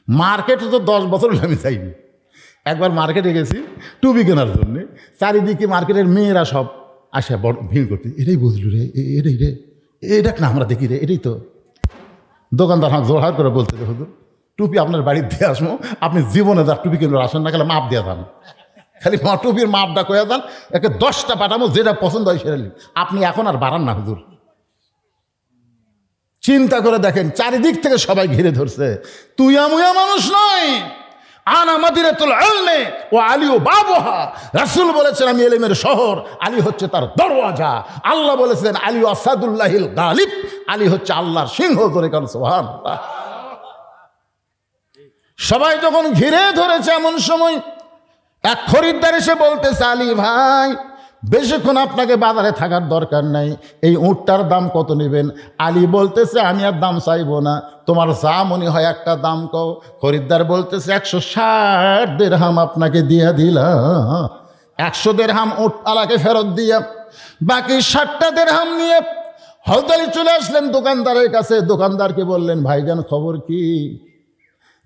মার্কেটে তো 10 বছর হলো আমি যাইনি। একবার মার্কেটে গেছি টুপি কেনার জন্যে, চারিদিকে মার্কেটের মেয়েরা সব আসে বড় ভিড় করতে, এটাই বুঝলু রে, এটাই রে, এটা না আমরা দেখি রে, এটাই তো। দোকানদার হাঁক জোহার করে বলতে, হুজুর টুপি আপনার বাড়ির দিয়ে আসবো, আপনি জীবনে যার টুপি কিনবে আসেন না, খালি মাপ দিয়ে যান, খালি টুপির মাপটা কয়ে যান, একে 10টা পাঠাবো, যেটা পছন্দ হয় সেটা নিন, আপনি এখন আর বাড়ান না হুজুর। চিন্তা করে দেখেন, চারিদিক থেকে সবাই ঘিরে ধরছে, তুই আমুয়া মানুষ নয়, আনা মাদিনাতুল ইলমি ওয়া আলী বাবুহা। রাসূল বলেছেন আমি ইলমের শহর, আলী হচ্ছে তার দরওয়াজা। আল্লাহ বলেছেন আলী আসাদুল্লাহিল গালিব, আলী হচ্ছে আল্লাহর সিংহ। করে কারণ সুবহানাল্লাহ। সবাই যখন ঘিরে ধরেছে এমন সময় এক খরিদ্দার এসে বলতেছে, আলী ভাই বেশিক্ষণ আপনাকে বাজারে থাকার দরকার নাই, এই উটটার দাম কত নেবেন? আলী বলতেছে আমি আর দাম চাইবো না, তোমার যা মনে হয় একটা দাম কও। খরিদ্দার বলতেছে 160 দিরহাম আপনাকে দিয়ে দিলাম। 100 দিরহাম উট আলাকে ফেরত দিয়া বাকি 60টা দিরহাম নিয়ে হযরত আলী চলে আসলেন দোকানদারের কাছে। দোকানদারকে বললেন, ভাইজান খবর কি?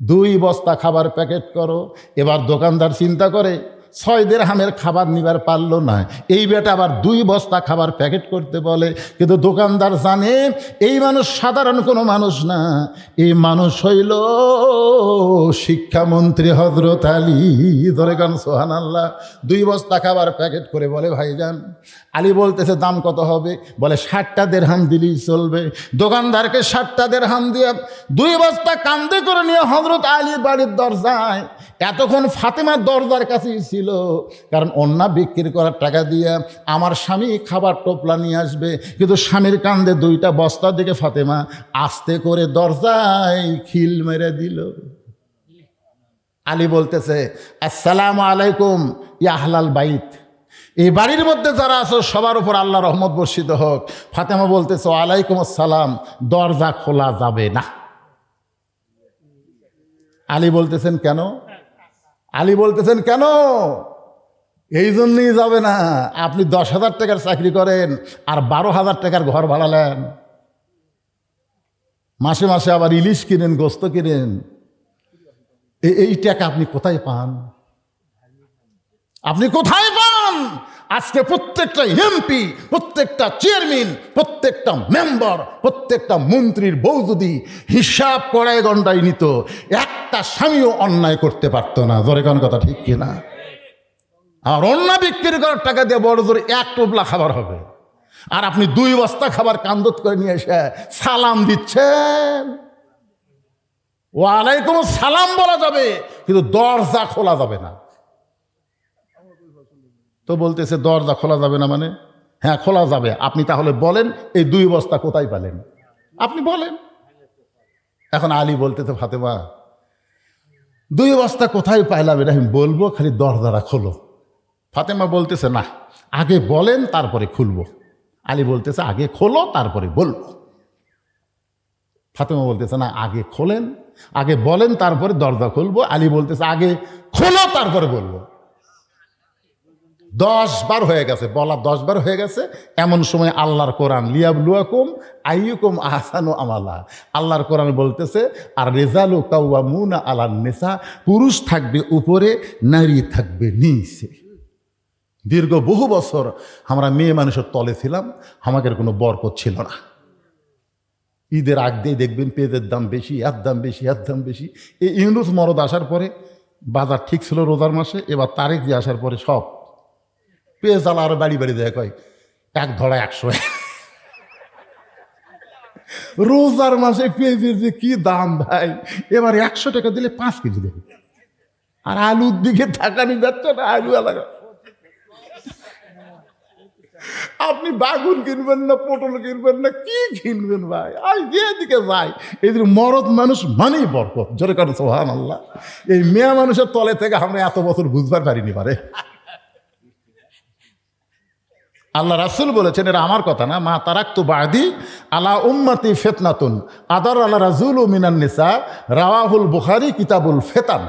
2 বস্তা খাবার প্যাকেট করো। এবার দোকানদার চিন্তা করে 6 দিরহামের খাবার নিবার পারলো না, এই বেটা আবার 2 বস্তা খাবার প্যাকেট করতে বলে। কিন্তু দোকানদার জানে এই মানুষ সাধারণ কোনো মানুষ না, এই মানুষ হইল শিক্ষামন্ত্রী হযরত আলী। ধরে গান সুবহানাল্লাহ। 2 বস্তা খাবার প্যাকেট করে বলে, ভাইজান। আলী বলতেছে দাম কত হবে? বলে 60টা দিরহাম দিলেই চলবে। দোকানদারকে 60টা দিরহাম দিয়ে 2 বস্তা কান্দে করে নিয়ে হযরত আলী বাড়ির দরজায়, এতক্ষণ ফাতেমার দরজার কাছেই ছিল, কারণ অন্যা বিক্রি করার টাকা দিয়ে আমার স্বামী খাবার টোপলা নিয়ে আসবে। কিন্তু স্বামীর কান্দে 2টা বস্তা দিকে ফাতেমা আস্তে করে দরজায় খিল মেরে দিল। আলী বলতেছে আসসালামু আলাইকুম ইয়া আহলাল বাইত, এই বাড়ির মধ্যে যারা আছো সবার উপর আল্লাহ রহমত বর্ষিত হোক। ফাতেমা বলতেছে ওয়ালাইকুম আসসালাম, দরজা খোলা যাবে না। আলী বলতেছেন কেন? আলী বলতেছেন কেন? এই জন্যই যাবে না, আপনি 10,000 টাকার চাকরি করেন আর 12,000 টাকার ঘর ভাড়া নেন, মাসে মাসে আবার ইলিশ কিনেন, গোস্ত কিনেন, এই টাকা আপনি কোথায় পান? আপনি কোথায় পান? আজকে প্রত্যেকটা এমপি, প্রত্যেকটা চেয়ারম্যান, প্রত্যেকটা মেম্বার, প্রত্যেকটা মন্ত্রীর বউ যদি হিসাব কড়াই গন্ডায় নিত, একটা স্বামীও অন্যায় করতে পারত না। জোরে কোন কথা ঠিক কিনা? আর অন্য বিক্রি করার টাকা দিয়ে বড় জোরে 1 টোপলা খাবার হবে, আর আপনি 2 বস্তা খাবার কান্দত করে নিয়ে এসে সালাম দিচ্ছেন। ওয়ালাইকুম সালাম বলা যাবে, কিন্তু দরজা খোলা যাবে না। তো বলতেছে দরজা খোলা যাবে না মানে? হ্যাঁ খোলা যাবে। আপনি তাহলে বলেন এই 2 বস্তা কোথায় পেলেন, আপনি বলেন। এখন আলী বলতেছে ফাতেমা 2 বস্তা কোথায় পাইলাম এটা আমি বলবো, খালি দরজাটা খোলো। ফাতেমা বলতেছে না, আগে বলেন তারপরে খুলবো। আলী বলতেছে আগে খোলো তারপরে বলবো। ফাতেমা বলতেছে না, আগে খোলেন, আগে বলেন তারপরে দরজা খুলবো। আলী বলতেছে আগে খোলো তারপরে বলবো। 10 বার হয়ে গেছে, বলা 10 বার হয়ে গেছে। এমন সময় আল্লাহর কোরআন লিয়াবলুয়াকুম আইয়ুকুম আহসানু আমালা, আল্লাহর কোরআন বলতেছে আর রিজালু কাওয়ামুনা আলান নিসা, পুরুষ থাকবে উপরে, নারী থাকবে নিচে। দীর্ঘ বহু বছর আমরা মেয়ে মানুষের তলে ছিলাম, আমাদের কোনো বরকত ছিল না। ঈদের আগ দিয়ে দেখবেন পেঁয়াজের দাম বেশি, এর দাম বেশি, এর দাম বেশি। এই ইউনুস মরদ আসার পরে বাজার ঠিক ছিল রোজার মাসে, এবার তারেক দিয়ে আসার পরে সব পেঁয়াজ আলা আরো বাড়ি বাড়ি দেয়, কয় 1 ধরা 100। রোজার মাসে পেঁয়াজের যে কি দাম ভাই, এবার 100 টাকা দিলে 5 কেজি দেবে। আর আলুর দিকে থাকানি যাচ্ছে না, আলু আলাদা। আপনি বাগুন কিনবেন না, পটল কিনবেন না, কি কিনবেন ভাই? আর যেদিকে যায় এদের মরদ মানুষ মানেই বরকত। জোরে কারণ সুবহানাল্লাহ। এই মেয়ে মানুষের তলে থেকে আমরা এত বছর বুঝবার পারিনি পারে। আল্লাহ রাসূল বলেছেন, এরা আমার কথা না, মা তারাক্তু বাদি আলা উম্মতি ফিতনাতুন আদার আলা রাজুলু মিনান নিসা, রাওয়াহুল বুখারী কিতাবুল ফিতান।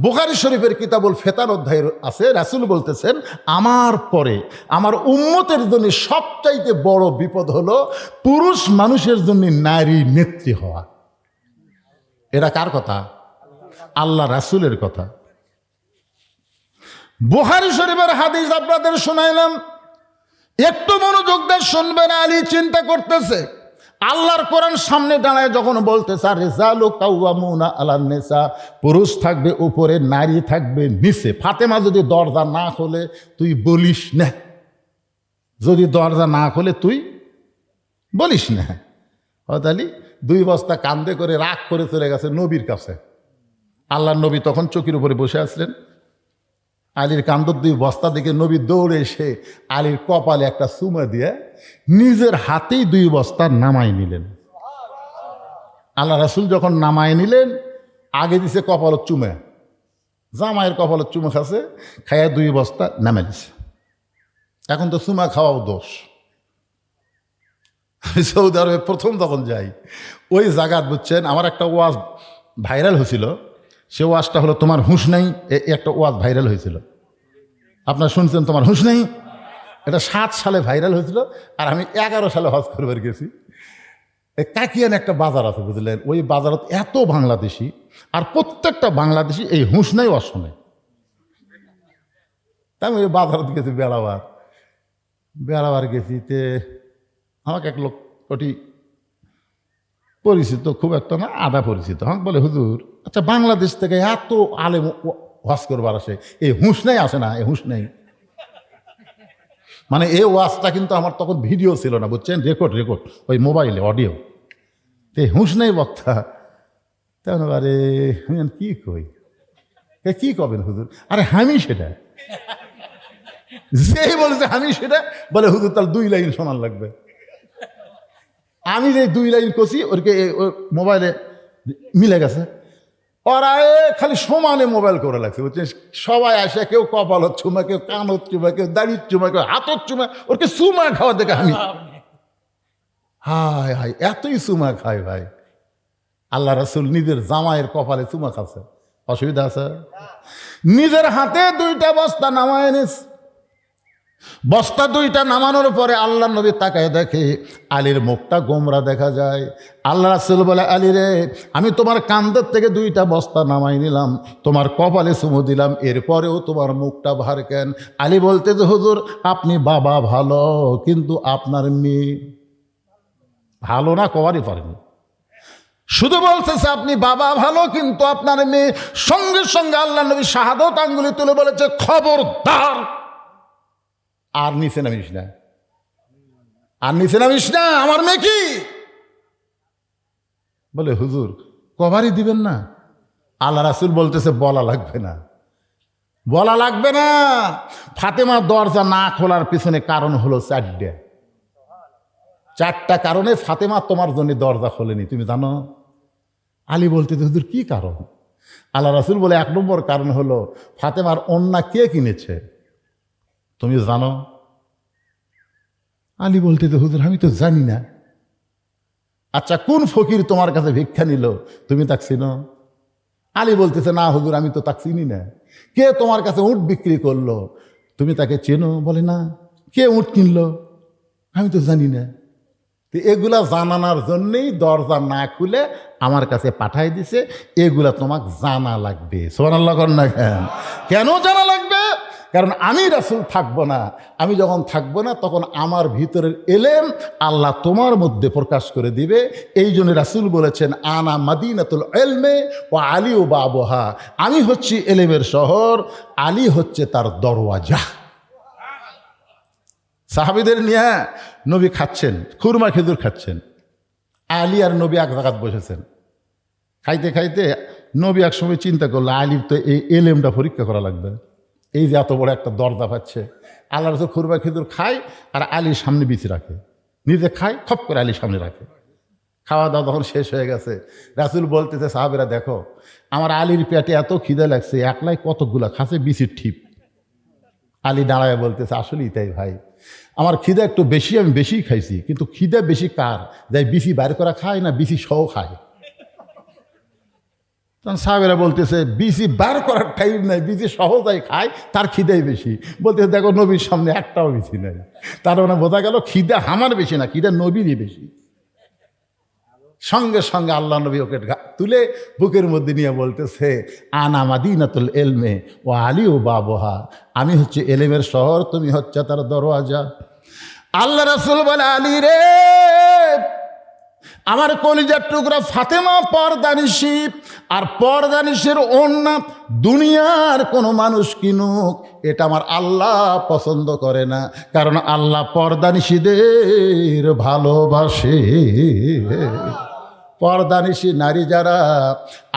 বুখারী শরীফের কিতাবুল ফিতান অধ্যায় আছে, রাসূল বলতেছেন আমার পরে আমার উম্মতের জন্য সবচাইতে বড় বিপদ হলো পুরুষ মানুষের জন্য নারী নেত্রী হওয়া। এটা কার কথা? আল্লাহ রাসূলের কথা। বুখারী শরীফের হাদিস আপনাদের শোনাইলাম, একটু মনোযোগ দিয়ে শুনবেন। আলী চিন্তা করতেছে, আল্লাহর কোরআন সামনে দাঁড়ায় যখন বলতেছে রিজালু কাওয়ামুনা আলান নিসা, পুরুষ থাকবে উপরে, নারী থাকবে নিচে। ফাতেমা যদি দরজা না খোলে তুই বলিস না, যদি দরজা না খোলে তুই বলিস না। হযরত আলী 2 বস্তা কান্দে করে রাগ করে চলে গেছে নবীর কাছে। আল্লাহর নবী তখন চৌকির উপরে বসে আসলেন। আলীর কান্দর 2 বস্তা দেখে নবী দৌড়ে এসে আলীর কপালে একটা চুমা দিয়ে নিজের হাতেই 2 বস্তা নামাই নিলেন। আল্লাহ রাসূল যখন নামাই নিলেন, আগে দিছে কপালত চুমা, জামাইয়ের কপালত চুমা খাচ্ছে, খাইয়া 2 বস্তা নামে দিছে। এখন তো চুমা খাওয়াও দোষ। সৌদি আরবে প্রথম যখন যাই, ওই জায়গাত বুঝছেন, আমার একটা ওয়াজ ভাইরাল হয়েছিল। সে ওয়াজটা হলো তোমার হুঁশ নেই। একটা ওয়াজ ভাইরাল হয়েছিল, আপনারা শুনছেন, তোমার হুঁশ নেই। এটা 7 সালে ভাইরাল হয়েছিল, আর আমি 11 সালে হজ করবার গেছি। কাকিয়ান একটা বাজার আছে বুঝলেন, ওই বাজারত এত বাংলাদেশি, আর প্রত্যেকটা বাংলাদেশি এই হুঁশ নাই ওয়াজ শোনে। তাই আমি ওই বাজারত গেছি, বেড়াবার গেছি। তে আমাকে এক লোক কোটি পরিচিত, খুব একটা না, আধা পরিচিত, আমাকে বলে হুজুর আচ্ছা বাংলাদেশ থেকে এত আলেম ওয়াজ করবার আসে, এই হুঁশ নাই আসে না? এই হুঁশ নেই মানে এই ওয়াজটা কিন্তু আমার তখন ভিডিও ছিল না বুঝছেন, রেকর্ড ওই মোবাইলে অডিও। এই হুঁশ নেই বক্তা। তেমন আরে আমি কি কই, কি কবেন হুজুর? আরে আমি সেটা, যেই বলেছে আমি সেটা, বলে হুজুর তাহলে 2 লাইন শোনার লাগবে। আমি যে 2 লাইন কষি ওরকে মোবাইলে মিলে গেছে। ওরা খালি সমানে মোবাইল করে লাগছে বুঝছেন। সবাই আসে, কেউ কপালত চুমা, কেউ কানত চুমা, কেউ দাড়ির চুমা, কেউ হাতত চুমা, ওরকে চুমা খাওয়া দেখে আমি হায় হায় এতই চুমা খাই ভাই। আল্লাহ রাসূল নিজের জামাইয়ের কপালে চুমা খাচ্ছে, অসুবিধা আছে? নিজের হাতে 2টা বস্তা নামায় এনেছে। বস্তা 2টা নামানোর পরে আল্লাহ নবী তাকায় দেখে আলীর মুখটা গোমরা দেখা যায়। আল্লাহ রাসূল বলে, আলী রে, আমি তোমার কাঁধের থেকে 2টা বস্তা নামাই নিলাম, তোমার কপালে চুমু দিলাম, এরপরেও তোমার মুখটা ভার কেন? আলী বলতে যে হুজুর আপনি বাবা ভালো, কিন্তু আপনার মেয়ে ভালো না, কবারই পারেনি। শুধু বলতেছে আপনি বাবা ভালো, কিন্তু আপনার মেয়ে। সঙ্গে সঙ্গে আল্লাহ নবী শাহাদত আঙ্গুলি তুলে বলেছে, খবরদার আর নিচে নামিস না, আর নিচে নামিস না, আমার মেয়ে কি? বলে হুজুর কভারই দিবেন না? আল্লাহ রাসূল বলতেছে বলা লাগবে না, বলা লাগবে না। ফাতেমা দরজা না খোলার পিছনে কারণ হলো 4টা কারণে ফাতেমা তোমার জন্য দরজা খোলেনি, তুমি জানো? আলী বলতে হুজুর কি কারণ? আল্লাহ রাসূল বলে 1 নম্বর কারণ হলো ফাতেমার ওন্না কে কিনেছে, তুমি জানো? আলী বলতে হুজুর আমি তো জানি না। আচ্ছা কোন ফকির তোমার কাছে ভিক্ষা নিল, তুমি তাকে চিনো? আলী বলতেছে না হুজুর আমি তো তাকে চিনি না। কে তোমার কাছে উট বিক্রি করলো, তুমি তাকে চেনো? বলে না। কে উট কিনলো, আমি তো জানি না। তো এগুলা জানানোর জন্যই দরজা না খুলে আমার কাছে পাঠাই দিছে, এগুলা তোমাকে জানা লাগবে। সুবহানাল্লাহ কর না কেন? কেন জানা লাগবে? কারণ আমি রাসূল থাকবো না, আমি যখন থাকবো না তখন আমার ভিতরের এলেম আল্লাহ তোমার মধ্যে প্রকাশ করে দিবে। এই জন্য রাসূল বলেছেন আনা মাদিনাতুল ইলমে ওয়া আলী ও বাবুহা, আমি হচ্ছি এলেমের শহর, আলী হচ্ছে তার দরওয়াজা। সাহাবীদের নিয়ে নবী খাচ্ছেন, খুরমা খেজুর খাচ্ছেন। আলী আর নবী এক জায়গায় বসেছেন, খাইতে খাইতে নবী এক সময় চিন্তা করলো আলীর তো এই এলেমটা পরীক্ষা করা লাগবে। এই যে এত বড় একটা দরজা পাচ্ছে, আল্লাহ রাসূল খুরমা খেজুর খায় আর আলীর সামনে বিছিয়ে রাখে, নিজে খায় খপ করে আলীর সামনে রাখে। খাওয়া দাওয়া তখন শেষ হয়ে গেছে, রাসূল বলতেছে সাহাবেরা দেখো আমার আলীর পেটে এত খিদে লাগছে, একলাই কতকগুলা খাচ্ছে বিচির ঠিপ, আলী দাঁড়ায় বলতেছে, আসলেই তাই ভাই, আমার খিদা একটু বেশি, আমি বেশি খাইছি, কিন্তু খিদা বেশি কার, যাই বিসি বাইর করা খায় না বিসি সহ খায়। তখন সাহেবেরা বলতেছে, বিসি বার করার টাইম নাই, বিসি সহজাই খায়, তার খিদাই বেশি। বলতেছে, দেখো নবীর সামনে একটাও বিসি নাই। তার মানে বোঝা গেল খিদা আমার বেশি না, খিদা নবীরই বেশি। সঙ্গে সঙ্গে আল্লাহ নবী ওকে তুলে বুকের মধ্যে নিয়ে বলতেছে, আনা মাদিনাতুল এলমে ও আলী ও বাবহা, আমি হচ্ছে এলেমের শহর, তুমি হচ্ছে তার দরওয়াজা। আল্লাহ রাসূল বলে, আলী রে, আমার কলিজার টুকরা ফাতেমা পর্দানিশী, আর পর্দানিশীর ওড়না দুনিয়ার কোনো মানুষ কিনুক, এটা আমার আল্লাহ পছন্দ করে না, কারণ আল্লাহ পর্দানিশীদের ভালোবাসে। পর্দানিশী নারী যারা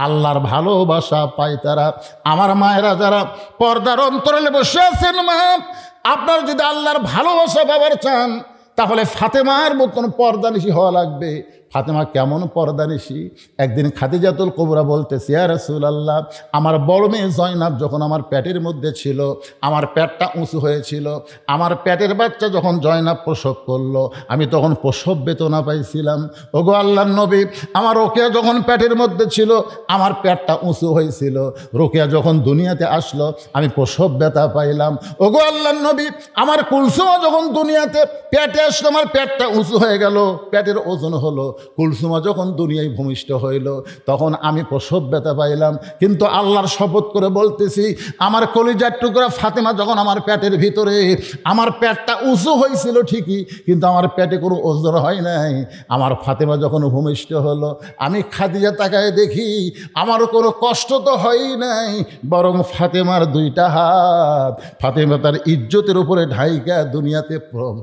আল্লাহর ভালোবাসা পায় তারা। আমার মায়েরা যারা পর্দার অন্তরালে বসে আছেন, মা, আপনার যদি আল্লাহর ভালোবাসা পাবার চান, তাহলে ফাতেমার মতন পর্দানিশী হওয়া লাগবে। ফাতেমা কেমন পর্দানিশী? একদিন খাদিজাতুল কুবরা বলতেছে, ইয়া রাসূলুল্লাহ, আমার বড় মেয়ে জয়নাব যখন আমার পেটের মধ্যে ছিল, আমার পেটটা উঁচু হয়েছিল, আমার পেটের বাচ্চা যখন জয়নাব প্রসব করলো, আমি তখন প্রসব বেদনা পাইছিলাম। ওগো আল্লাহর নবী, আমার রোকেয়া যখন পেটের মধ্যে ছিল, আমার পেটটা উঁচু হয়েছিল, রোকেয়া যখন দুনিয়াতে আসলো, আমি প্রসব ব্যথা পাইলাম। ওগো আল্লাহর নবী, আমার কুলসুমা যখন দুনিয়াতে পেটে আসলো, আমার পেটটা উঁচু হয়ে গেল, পেটের ওজন হলো। কুলসুমা যখন দুনিয়ায় ভূমিষ্ঠ হইল, তখন আমি প্রসব ব্যথা পাইলাম। কিন্তু আল্লাহর শপথ করে বলতেছি, আমার কলিজার টুকরা ফাতেমা যখন আমার পেটের ভিতরে, আমার পেটটা উঁচু হয়েছিল ঠিকই, কিন্তু আমার পেটে কোনো ওজন হয় নাই। আমার ফাতেমা যখন ভূমিষ্ঠ হলো, আমি খাদিজা তাকায় দেখি, আমারও কোনো কষ্ট তো হয়ই নাই, বরং ফাতেমার দুইটা হাত ফাতেমা তার ইজ্জতের উপরে ঢাইকা দুনিয়াতে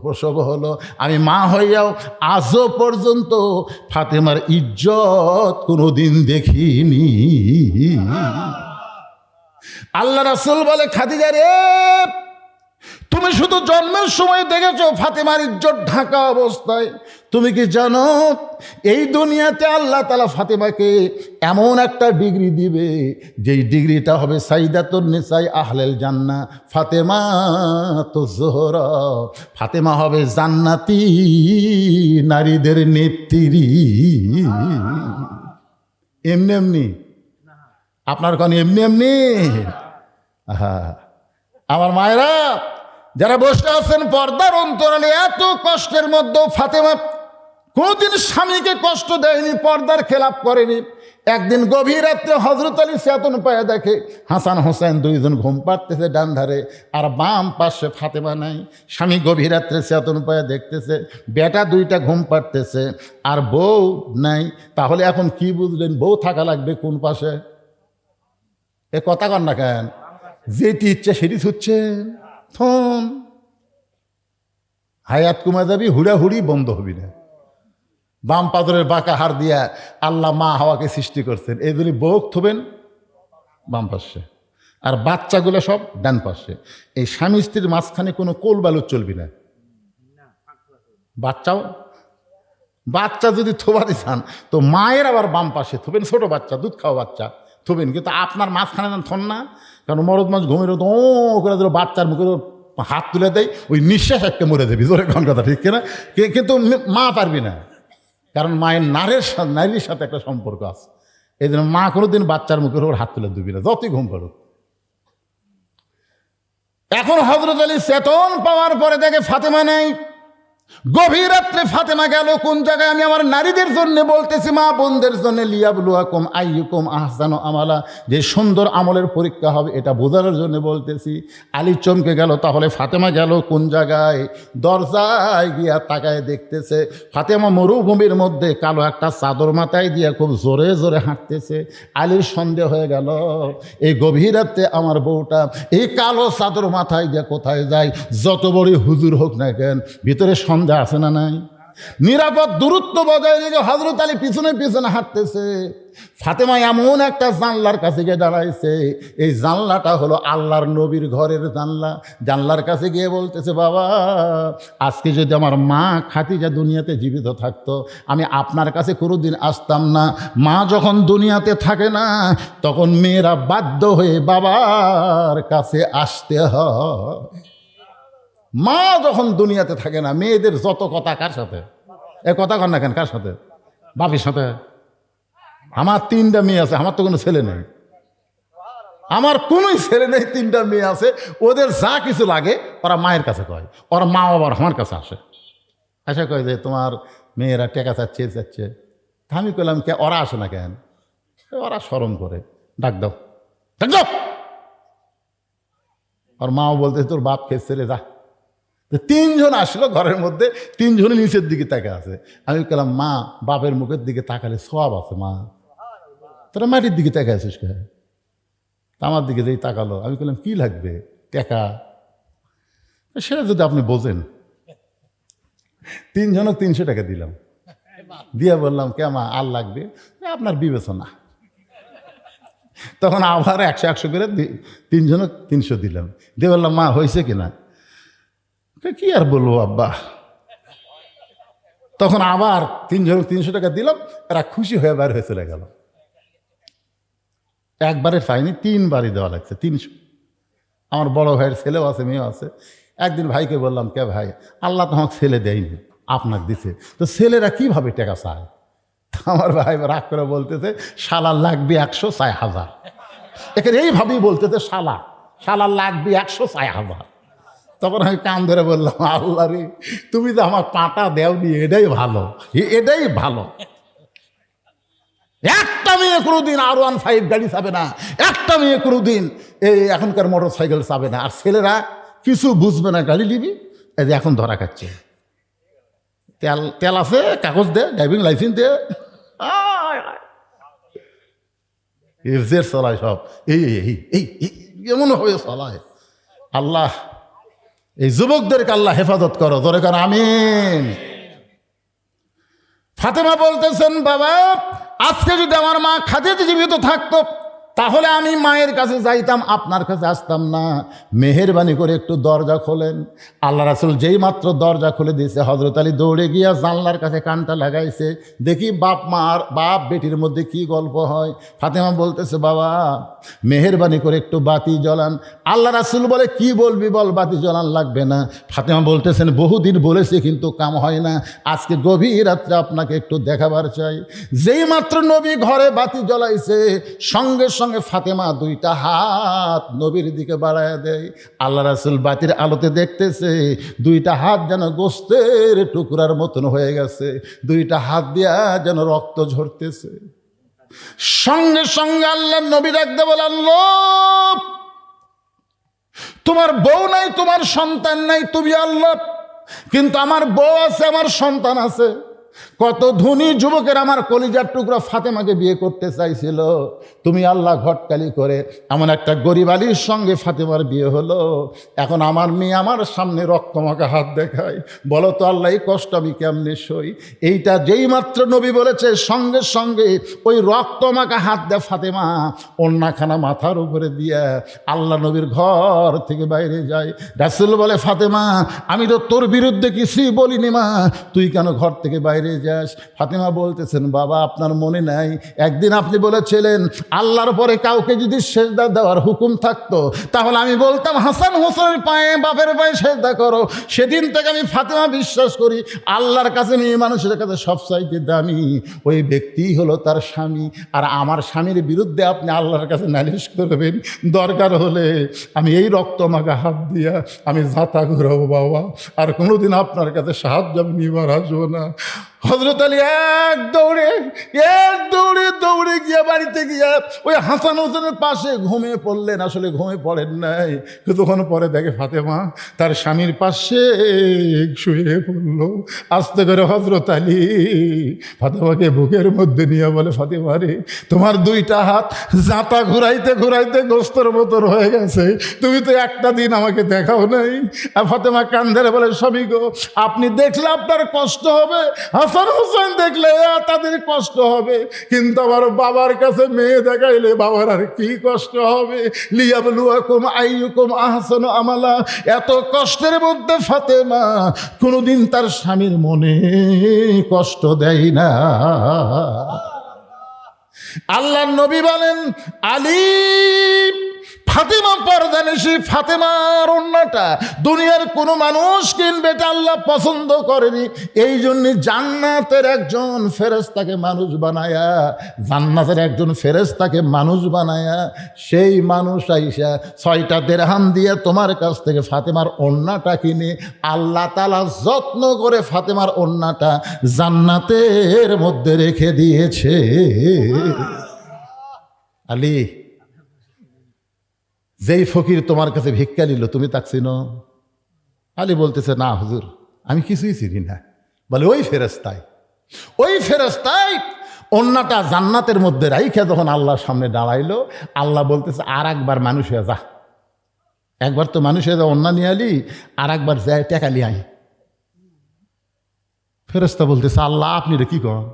প্রসব হলো। আমি মা হইয়াও আজও পর্যন্ত ফাতেমার ইজ্জত কোনোদিন দেখিনি। আল্লাহ রাসূল বলে, খাদিজা রে, তুমি শুধু জন্মের সময় দেখেছো ফাতেমার ইজ্জত ঢাকা অবস্থায়, তুমি কি জানো এই দুনিয়াতে আল্লাহ তাআলা ফাতেমাকে এমন একটা ডিগ্রি দিবে, যেই ডিগ্রিটা হবে সাইদাতুন নিসাই আহলেল জান্নাহ, ফাতেমা তো জোহরা, ফাতেমা হবে জান্নাতি নারীদের নেত্রী। এমনি এমনি আপনার কোন এমনি এমনি? হ্যাঁ, আমার মায়েরা যারা বসে আছেন পর্দার অন্তরালে, এত কষ্টের মধ্যেও ফাতেমা কোনদিন স্বামীকে কষ্ট দেয়নি, পর্দার খেলাপ করেনি। একদিন গভীর রাত্রে হযরত আলী চেতন পায়ে দেখে হাসান হোসেন দুইজন ঘুম পাড়তেছে ডান ধারে, আর বাম পাশে ফাতেমা নাই। স্বামী গভীর রাত্রে চেতন পায়ে দেখতেছে বেটা দুইটা ঘুম পাড়তেছে আর বউ নাই। তাহলে এখন কি বুঝলেন, বউ থাকা লাগবে কোন পাশে? এ কথা কন না কেন? যেটি ইচ্ছে সেটি ছুটছে, থন হায়াত কমে যাবি, হুড়াহুড়ি বন্ধ হবি না। বাম পাথরের বাঁকা হার দিয়া আল্লাহ মা হাওয়াকে সৃষ্টি করছেন, এই জন্য বউ থবেন বাম পাশে, আর বাচ্চাগুলো সব ডান পাশে। এই স্বামী স্ত্রীর মাঝখানে কোনো কোল বালু চলবি না। বাচ্চা যদি থোবাতে চান তো মায়ের আবার বাম পাশে থবেন, ছোট বাচ্চা, দুধ খাওয়া বাচ্চা থবেন, কিন্তু আপনার মাঝখানে যেন থন না। কারণ মরদ মাছ ঘুমের ও করে দিল, বাচ্চার মুখে হাত তুলে দেয়, ওই নিঃশ্বাস একটা মরে দেবি, জোরে কোন কথা ঠিক কিনা? কিন্তু মা পারবি না, কারণ মায়ের নারীর সাথে একটা সম্পর্ক আছে। এই জন্য মা কোনোদিন বাচ্চার মুখের ওপর হাত তুলে দিবি না, যতই ঘুম পাড়ুক। এখন হযরত আলী চেতন পাওয়ার পরে দেখে ফাতেমা নেই। গভীর রাত্রে ফাতেমা গেল কোন জায়গায়? আমি আমার নারীদের জন্য বলতেছি, মা বোনদের জন্য, লিয়াবলুয়াকুম আইয়ুকুম আহসানু আমালা, যে সুন্দর আমলের পরীক্ষা হবে এটা বোঝানোর জন্য বলতেছি। আলী চমকে গেল, তাহলে ফাতেমা গেল কোন জায়গায়? দরজায় গিয়া তাকায় দেখতেছে ফাতেমা মরুভূমির মধ্যে কালো একটা চাদর মাথায় দিয়ে খুব জোরে জোরে হাঁটতেছে। আলীর সন্দেহ হয়ে গেল, এই গভীর রাত্রে আমার বউটা এই কালো চাদর মাথায় দিয়ে কোথায় যায়? যত বড় হুজুর হোক না কেন, ভিতরে সন্দেহ আছে না নাই? নিরাপদ দূরত্ব বজায় রেখে হযরত আলী পিছনে পিছনে হাঁটতেছে। ফাতেমা এমন একটা জানলার কাছে গিয়ে দাঁড়াইছে, এই জানলাটা হলো আল্লাহর নবীর ঘরের জানলা। জানলার কাছে গিয়ে বলতেছে, বাবা, আজকে যদি আমার মা খাদিজা দুনিয়াতে জীবিত থাকতো, আমি আপনার কাছে কোনোদিন আসতাম না। মা যখন দুনিয়াতে থাকে না, তখন মেয়েরা বাধ্য হয়ে বাবার কাছে আসতে হয়। মা যখন দুনিয়াতে থাকে না, মেয়েদের যত কথা কার সাথে, এ কথা কর না কেন, কার সাথে? বাপের সাথে। আমার 3টা মেয়ে আছে, আমার তো কোনো ছেলে নেই, আমার কোনোই ছেলে নেই, 3টা মেয়ে আছে। ওদের যা কিছু লাগে ওরা মায়ের কাছে কয়, ওর মা আবার আমার কাছে আসে, আশা কয় যে তোমার মেয়েরা টেকা চাচ্ছে। আমি কইলাম কে, ওরা আসে না কেন? ওরা শরম করে, ডাক দাও। আর মাও বলতে তোর বাপ খেয়েছে রে, যা। 3 জন আসলো ঘরের মধ্যে, 3 জনে নিচের দিকে তাকে আছে। আমি বললাম মা, বাপের মুখের দিকে তাকালে সওয়াব আছে মা, তোরা মাটির দিকে তাকে আছিস কে? আমার দিকে যেই তাকালো, আমি বললাম কি লাগবে? টাকা। সেটা যদি আপনি বোঝেন। 3 জনক 300 টাকা দিলাম, দিয়ে বললাম কে মা আর লাগবে? আপনার বিবেচনা। তখন আবার 100 করে 3 জনক 300 দিলাম, দিয়ে বললাম মা হয়েছে কিনা? কি আর বলবো আব্বা। তখন আবার 3 জনক 300 টাকা দিলাম, এরা খুশি হয়ে বের হয়ে চলে গেল। একবারে পাইনি, 3 বারই দেওয়া লাগছে 300। আমার বড় ভাইয়ের ছেলেও আছে, মেয়েও আছে। একদিন ভাইকে বললাম কে ভাই, আল্লাহ তো আমাকে ছেলে দেয়নি, আপনাকে দিছে, তো ছেলেরা কিভাবে টাকা চায়? আমার ভাই রাগ করে বলতেছে শালার লাগবে 100, চাই 1000। এখানে এইভাবেই বলতেছে শালার লাগবে 100, চাই 1000। তখন আমি কান ধরে বললাম আল্লাহ রে, তুমি তো আমার পাটা দেওনি, এটাই ভালো, এটাই ভালো। একটা মেয়ে কোনোদিন R15 গাড়ি চাবে না, একটা মেয়ে কোনোদিন এই এখনকার মোটর সাইকেল চাবে না। আর ছেলেরা কিছু বুঝবে না, গাড়ি নিবি, এই যে এখন ধরা খাচ্ছে। তেল আছে, কাগজ দে, ড্রাইভিং লাইসেন্স দে, চলায় সব এই এমন ভাবে চলায়। আল্লাহ এই যুবকদেরকে আল্লাহ হেফাজত করো, ধরে কর আমিন। ফাতেমা বলতেছেন বাবা, আজকে যদি আমার মা খাদিজা জীবিত থাকতো তাহলে আমি মায়ের কাছে যাইতাম, আপনার কাছে আসতাম না। মেহেরবানি করে একটু দরজা খোলেন। আল্লাহ রাসূল যেই মাত্র দরজা খুলে দিয়েছে, হযরত আলী দৌড়ে গিয়া জানলার কাছে কানটা লাগাইছে, দেখি বাপ বেটির মধ্যে কি গল্প হয়। ফাতেমা বলতেছে বাবা মেহেরবানি করে একটু বাতি জ্বালান। আল্লাহ রাসূল বলে কি বলবি বল, বাতি জ্বালান লাগবে না। ফাতেমা বলতেছেন বহুদিন বলেছি কিন্তু কাম হয় না, আজকে গভীর রাত্রে আপনাকে একটু দেখাবার চাই। যেই মাত্র নবী ঘরে বাতি জ্বলাইছে, সঙ্গে সঙ্গে ফাতেমা 2টা হাত নবীর দিকে বাড়ায় দেয়। আল্লাহ রাসূল বাতির আলোতে দেখতেছে 2টা হাত যেন গোস্তের টুকরার মতন হয়ে গেছে, 2টা হাত দিয়া যেন রক্ত ঝরতেছে। সঙ্গে সঙ্গে আল্লাহ নবী ডাকতে বলেন, আল্লাহ তোমার বউ নাই, তোমার সন্তান নাই, তুমি আল্লাহ, কিন্তু আমার বউ আছে, আমার সন্তান আছে। কত ধনী যুবকের আমার কলিজার টুকরা ফাতেমাকে বিয়ে করতে চাইছিল, তুমি আল্লাহ ঘটকালি করে এমন একটা গরিব আলীর সঙ্গে ফাতেমার বিয়ে হলো। এখন আমার মেয়ে আমার সামনে রক্তমাখা হাত দেখায়, বলো তো আল্লাহ এই কষ্ট আমি কেমনে সই? এইটা যেই মাত্র নবী বলেছে, সঙ্গে সঙ্গে ওই রক্তমাখা হাত দেয় ফাতেমা ওন্নাখানা মাথার উপরে দিয়া আল্লাহ নবীর ঘর থেকে বাইরে যায়। রাসূল বলে ফাতেমা আমি তো তোর বিরুদ্ধে কিছুই বলিনি মা, তুই কেন ঘর থেকে বাইরে যাস? ফাতেমা বলতেছেন বাবা আপনার মনে নাই, একদিন আপনি বলেছিলেন আল্লাহর পরে কাউকে যদি সেজদা দেওয়ার হুকুম থাকতো তাহলে আমি বলতাম হাসান হোসেনের পায়ে, বাপের পায়ে সেজদা করো। সেদিন থেকে আমি ফাতেমা বিশ্বাস করি আল্লাহর কাছে মেয়ে মানুষের কাছে সবচাইতে দামি ওই ব্যক্তিই হলো তার স্বামী। আর আমার স্বামীর বিরুদ্ধে আপনি আল্লাহর কাছে নালিশ করবেন, দরকার হলে আমি এই রক্তমাখা হাত দিয়া আমি ঝাঁতা ঘুরাবো বাবা, আর কোনোদিন আপনার কাছে সাহায্য আমি নিবার আসবো না। হযরত আলী এক দৌড়ে গিয়া বাড়িতে গিয়া ওই হাসান হোসেনের পাশে ঘুমিয়ে পড়লেন। আসলে ঘুমিয়ে পড়েন নাই, কিছুক্ষণ পরে দেখে ফাতেমা তার স্বামীর পাশে শুয়ে পড়ল। আস্তে করে হযরত আলী ফাতেমাকে বুকের মধ্যে নিয়ে বলে ফাতেমা রে, তোমার 2টা হাত জাঁতা ঘুরাইতে ঘুরাইতে গোস্তর মতন হয়ে গেছে, তুমি তো একটা দিন আমাকে দেখাও নাই। আর ফাতেমা কান ধরে বলে স্বামী গো, আপনি দেখলে আপনার কষ্ট হবে, হাসান হোসেন দেখলে তাদের কষ্ট হবে, কিন্তু আমার বাবার কাছে মেয়ে দেখাইলে বাবার আর কি কষ্ট হবে? লিয়াবলুয়াকুম আইয়ুকুম আহসানু আমালা। এত কষ্টের মধ্যে ফাতেমা কোনোদিন তার স্বামীর মনে কষ্ট দেয় না। আল্লাহর নবী বলেন আলী ফাতেমা পর্দানিশী ফাতেমার ওড়নাটা দুনিয়ার কোনো মানুষ কিনবে, এটা আল্লাহ পছন্দ করেনি। এই জন্য জান্নাতের একজন ফেরেশতাকে মানুষ বানায়া, জান্নাতের একজন ফেরেশতাকে মানুষ বানায়া, সেই মানুষ আইসা 6টা দিরহাম দিয়ে তোমার কাছ থেকে ফাতেমার ওড়নাটা কিনে আল্লাহ তাআলা যত্ন করে ফাতেমার ওড়নাটা জান্নাতের মধ্যে রেখে দিয়েছে। আলী, যেই ফকির তোমার কাছে ভিক্ষা নিল তুমি তাকে চিনো? আলী বলতেছে, না হুজুর, আমি কিছুই চিনি না। বলে, ওই ফেরেশতাই ওন্নাটা জান্নাতের মধ্যে রাইখা যখন আল্লাহর সামনে দাঁড়াইলো, আল্লাহ বলতেছে, আর একবার মানুষ হয়ে যা, একবার তো মানুষ হয়ে যা, ওন্না নিয়ে আলি, আর একবার যায় টাকা নিয়ে আই। ফেরেশতা বলতেছে, আল্লাহ আপনি রে কি করেন?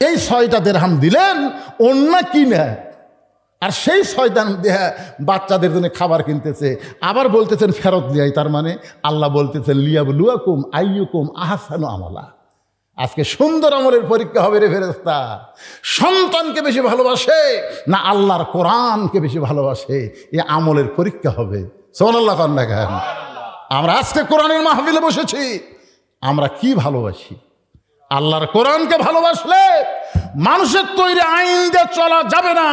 এই 6টা দিরহাম দিলেন ওন্না কিনে, আর সেই 6টা দেহা বাচ্চাদের জন্য খাবার কিনতেছে, আবার বলতেছেন ফেরত লিয়াই। তার মানে আল্লাহ বলতেছেন, লিয়াবলুয়াকুম আইয়ুকুম আহসানু আমালা। আজকে সুন্দর আমলের পরীক্ষা হবে রে ফেরেশতা। সন্তানকে বেশি ভালোবাসে না আল্লাহর কোরআনকে বেশি ভালোবাসে, এ আমলের পরীক্ষা হবে। সুবহানাল্লাহ। আমরা আজকে কোরআনের মাহফিলে বসেছি, আমরা কি ভালোবাসি? আল্লাহর কোরআনকে ভালোবাসলে মানুষের তৈরি আইন দিয়ে চলা যাবে না,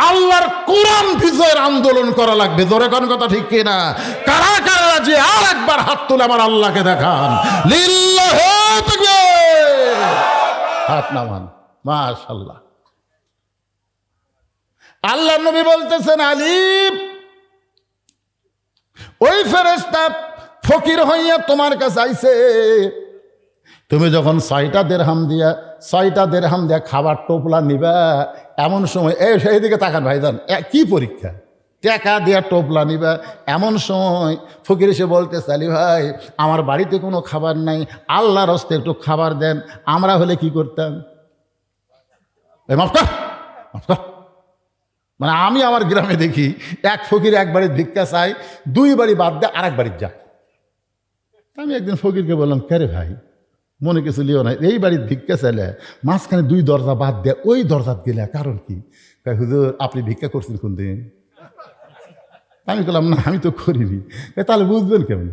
আল্লাহর কোরআন বিজয়ের আন্দোলন করা লাগবে। জোরে কোন কথা ঠিক কিনা? কারা কারা যে আর একবার হাত তুলে আমার আল্লাহকে দেখান, লিল্লাহি তাকবীর, হাত নামান। মাশাআল্লাহ। আল্লাহর নবী বলতেছেন, আলী, ওই ফেরেশতা ফকির হইয়া তোমার কাছে আইছে, তুমি যখন 6টা দিরহাম দিয়া খাবার টোপলা নিবা, এমন সময় সেই দিকে তাকান ভাইজান, কি পরীক্ষা? টাকা দিয়া টোপলা নিবা, এমন সময় ফকির এসে বলতেছে, আলী ভাই, আমার বাড়িতে কোনো খাবার নাই, আল্লাহর হস্তে একটু খাবার দেন। আমরা হলে কি করতাম? মাফ কর। মানে আমি আমার গ্রামে দেখি, এক ফকির এক বাড়ির ভিক্ষা চাই, 2 বাড়ি বাদ দিয়ে আর এক বাড়ির যায়। আমি একদিন ফকিরকে বললাম, কে রে ভাই, মনে কিছু লিও না, এই বাড়ির ভিক্ষা চাইলে মাঝখানে 2 দরজা বাদ দেয়, ওই দরজাত গেলে কারণ কি? হুজুর আপনি ভিক্ষা করছেন কোন দিন? আমি বললাম, না আমি তো করিনি। তাহলে বুঝবেন কেমন?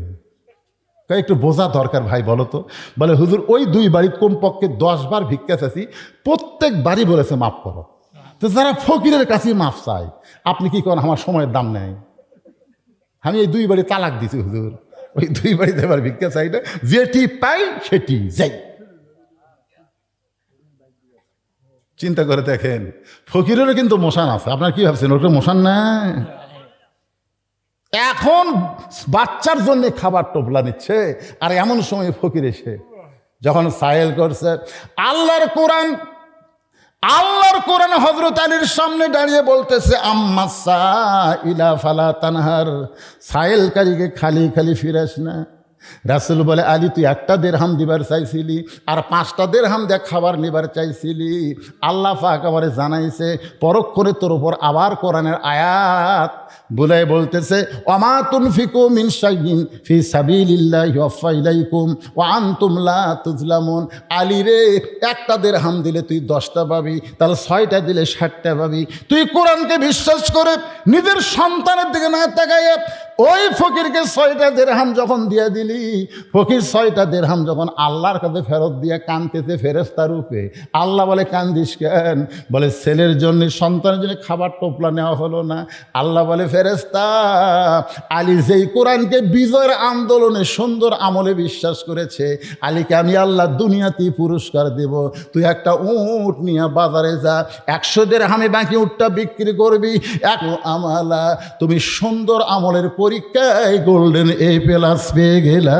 একটু বোঝা দরকার ভাই, বলো তো। বলে, হুজুর ওই 2 বাড়ি কমপক্ষে 10 বার ভিক্ষা চাইছি, প্রত্যেক বাড়ি বলেছে মাফ করো। তো যারা ফকিরের কাছে মাফ চায়, আপনি কি করেন? আমার সময়ের দাম নেই। আমি এই 2 বাড়ি তালাক দিছি হুজুর, ওই 2 বাড়িতে এবার ভিক্ষা চাই না, যেটি পাই সেটি যাই। চিন্তা করে দেখেন, ফকিরেরও কিন্তু মশান আছে। আপনার কি ভাবছেন ওটা মশান না? এখন বাচ্চার জন্য খাবার টোপলা নিচ্ছে, আর এমন সময় ফকির এসে যখন সায়েল করছে, আল্লাহর কোরআন হযরত আলীর সামনে দাঁড়িয়ে বলতেছে, আম্মা সাইলা ফালা তানহার, সায়েলকারীকে খালি খালি ফিরাস না। রাসূল বলে, আলী তুই 1টা দিরহাম দিবার চাইছিলি, আর 5টা দিরহাম দিয়ে খাবার নিবার চাইছিলি। আল্লাহ পাক আমারে জানাইছে, পরক্ষণে তোর উপর আবার কোরআনের আয়াত বুলাই বলতেছে, ওমা তুনফিকু মিন শাইইন ফি সাবিলিল্লাহি ইউওয়াফা ইলাইকুম ওয়া আনতুম লা তুজলামুন। আলী রে, 1টা দিরহাম দিলে তুই 10টা পাবি, তাহলে 6টা দিলে 60টা পাবি। তুই কোরআনকে বিশ্বাস করে নিজের সন্তানের দিকে না তাকাইয়া ওই ফকিরকে 6টা দিরহাম যখন দিয়ে দিলি, ফকির 6টা দিরহাম যখন আল্লাহর কাছে ফেরত দিয়ে কাঁদতেছে ফেরেশতা রূপে। আল্লাহ বলে, কান্দিস কেন? বলে, ছেলের জন্য, সন্তানের জন্য খাবার টোপলা নেওয়া হলো না। আল্লাহ বলে, ফেরেশতা, আলী যেই কোরআনকে বিজয়ের আন্দোলনে সুন্দর আমলে বিশ্বাস করেছে, আলীকে আমি আল্লাহ দুনিয়াতেই পুরস্কার দেব। তুই একটা উট নিয়ে বাজারে যা, 100 দিরহামে বাকি উটটা বিক্রি করবি। আমালা, তুমি সুন্দর আমলের পরীক্ষায় গোল্ডেন A+ পেয়ে গেলা।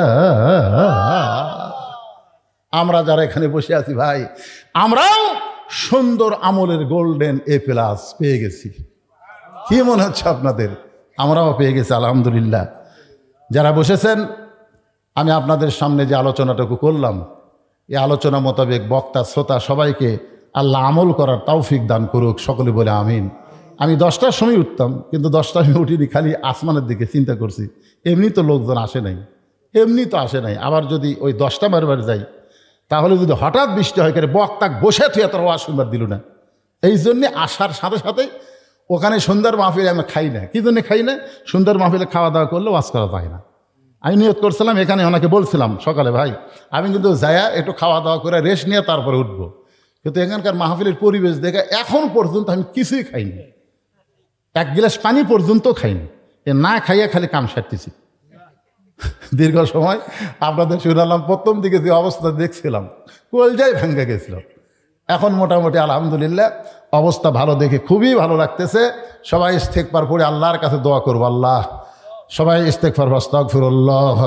আমরা যারা এখানে বসে আছি ভাই, আমরাও সুন্দর আমলের গোল্ডেন A+ পেয়ে গেছি। কি মনে হচ্ছে আপনাদের? আমরাও পেয়ে গেছি আলহামদুলিল্লাহ। যারা বসেছেন, আমি আপনাদের সামনে যে আলোচনাটুকু করলাম, এই আলোচনা মোতাবেক বক্তা শ্রোতা সবাইকে আল্লাহ আমল করার তৌফিক দান করুক। সকলে বলে আমিন। আমি 10টার সময় উঠতাম, কিন্তু 10টার সময় উঠিনি, খালি আসমানের দিকে চিন্তা করছি। এমনি তো লোকজন আসে নাই, আবার যদি ওই 10টা বারবার যাই, তাহলে যদি হঠাৎ বৃষ্টি হয়, করে বক্তাক বসে তুই এত ওয়াজ শুনবার দিল না। এই জন্যে আসার সাথে সাথে ওখানে সন্ধ্যার মাহফিলে আমরা খাই না, কি জন্য খাই না? সন্ধ্যার মাহফিলে খাওয়া দাওয়া করলে ওয়াজ করা যায় না। আমি নিয়ত করছিলাম, এখানে ওনাকে বলছিলাম সকালে, ভাই আমি কিন্তু যায়া একটু খাওয়া দাওয়া করে রেস্ট নিয়ে তারপরে উঠবো, কিন্তু এখানকার মাহফিলের পরিবেশ দেখে এখন পর্যন্ত আমি কিছুই খাইনি, এক গ্লাস পানি পর্যন্ত খাইনি। এ না খাইয়া খালি কাম সারতেছি দীর্ঘ সময়। আপনাদের শুনালাম, প্রথম দিকে যে অবস্থা দেখছিলাম কলজাই ভাঙ্গা গেছিলাম। এখন মোটামুটি আলহামদুলিল্লাহ অবস্থা ভালো দেখে খুবই ভালো লাগতেছে। সবাই ইস্তেগফার পড়ে আল্লাহর কাছে দোয়া করবো। আল্লাহ, সবাই ইস্তেগফার, আস্তাগফিরুল্লাহ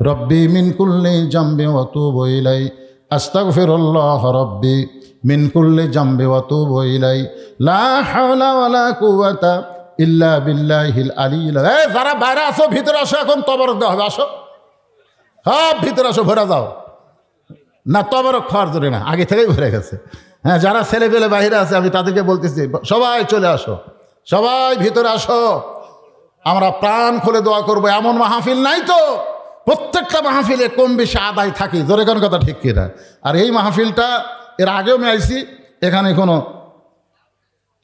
রব্বি মিন কুল্লি জামবি ওয়া তুবু ইলাই, আস্তাগফিরুল্লাহ রব্বি মিন কুল্লি জামবি ওয়া তুবু ইলাই, লা হাওলা ওয়ালা কুওয়াতা ইল্লা বিল্লাহিল আলিয়্যিল। যারা বাইরে আসো ভিতরে আসো, এখন তবরক দেওয়া হবে, আসো সব ভিতরে আসো, ভরে যাও না, তবরক খাওয়ার জন্য না, আগে থেকেই ভরে গেছে। হ্যাঁ, যারা ছেলে পেলে বাইরে আছে আমি তাদেরকে বলতেছি, সবাই চলে আসো, সবাই ভিতরে আসো, আমরা প্রাণ খুলে দোয়া করবো। এমন মাহফিল নাই তো, প্রত্যেকটা মাহফিলে কম বেশি আদায় থাকি, জোরে কোন কথা ঠিক কিনা? আর এই মাহফিলটা এর আগেও আমি আইছি, এখানে কোনো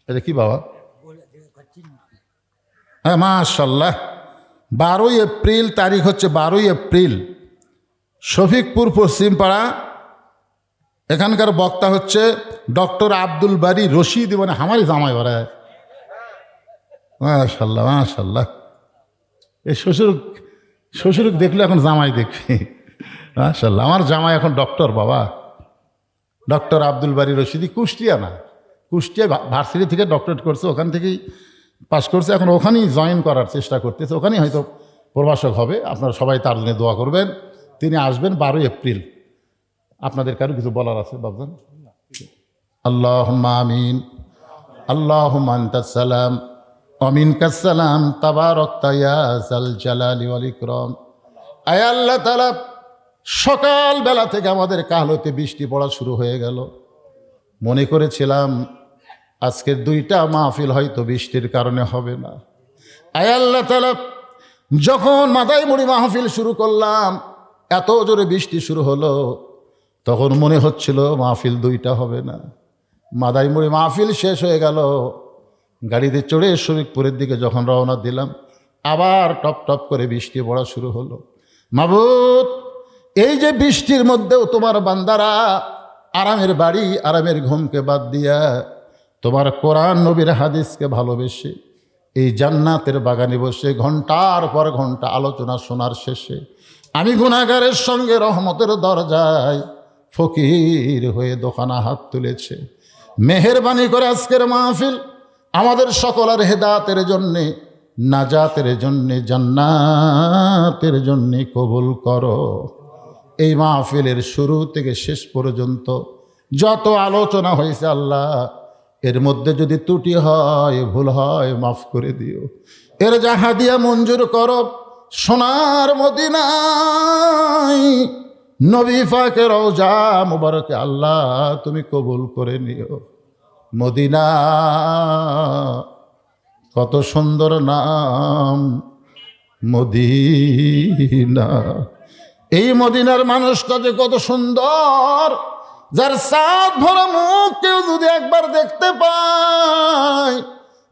এটা কি বাবা, হ্যাঁ মাশাল্লাহ, 12 এপ্রিল তারিখ হচ্ছে 12 এপ্রিল, শফিকপুর পশ্চিমপাড়া। এখানকার বক্তা হচ্ছে ডক্টর আব্দুল বারী রশিদ, মানে আমারই জামাই বাড়া। মাশাল্লাহ মাশাল্লাহ, এই শ্বশুর দেখলে এখন জামাই দেখবি। মাশাল্লাহ, আমার জামাই এখন ডক্টর, বাবা ডক্টর আব্দুল বারী রশিদি, কুষ্টিয়া না, কুষ্টিয়া ভার্সিটি থেকে ডক্টরেট করছে, ওখান থেকেই পাস করছে, এখন ওখানেই জয়েন করার চেষ্টা করতেছে, ওখানেই হয়তো প্রভাষক হবে। আপনারা সবাই তার জন্য দোয়া করবেন। তিনি আসবেন 12 এপ্রিল। আপনাদের কারো কিছু বলার আছে বাবজান? আল্লাহুম্মা আমিন, আল্লাহুম্মা আনতাস সালাম ওয়া মিনকাস সালাম, তাবারাকতা ইয়া যাল জালালি ওয়াল ইকরাম। আয় আল্লাহ তাআলা, সকাল বেলা থেকে আমাদের কালহতে বৃষ্টি পড়া শুরু হয়ে গেল। মনে করেছিলাম আজকের 2টা মাহফিল হয়তো বৃষ্টির কারণে হবে না। আয় আল্লাহ তাআলা, যখন মাদাই মুড়ি মাহফিল শুরু করলাম, এত জোরে বৃষ্টি শুরু হলো, তখন মনে হচ্ছিল মাহফিল 2টা হবে না। মাদাই মুড়ি মাহফিল শেষ হয়ে গেল, গাড়িতে চড়ে শরীফপুরের দিকে যখন রওনা দিলাম, আবার টপ টপ করে বৃষ্টি পড়া শুরু হলো। মাবুদ, এই যে বৃষ্টির মধ্যেও তোমার বান্দারা আরামের বাড়ি, আরামের ঘুমকে বাদ দিয়া তোমার কোরআন নবীর হাদিসকে ভালোবেসে এই জান্নাতের বাগানে বসে ঘন্টার পর ঘন্টা আলোচনা শোনার শেষে আমি গুনাহগারের সঙ্গে রহমতের দরজায় ফকির হয়ে দোকানা হাত তুলেছে। মেহেরবানি করে আজকের মাহফিল আমাদের সকলের হেদায়েতের জন্যে, নাজাতের জন্যে, জান্নাতের জন্যে কবুল করো। এই মাহফিলের শুরু থেকে শেষ পর্যন্ত যত আলোচনা হয়েছে আল্লাহ, এর মধ্যে যদি ত্রুটি হয়, ভুল হয়, মাফ করে দিও। এর জাহাদিয়া মঞ্জুর করো। সোনার মদিনায় নবী পাকের রওজা মুবারকে আল্লাহ তুমি কবুল করে নিও। মদিনা কত সুন্দর নাম, মদিনা। এই মদিনার মানুষটা যে কত সুন্দর, যার সাত ভরা মুখ কেউ যদি একবার দেখতে পায়,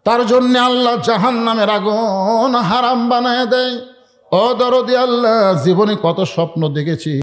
তার জন্য আল্লাহ জাহান্নামের আগুন হারাম বানায় দেয়। ও দরদি আল্লাহ, জীবনে কত স্বপ্ন দেখেছি,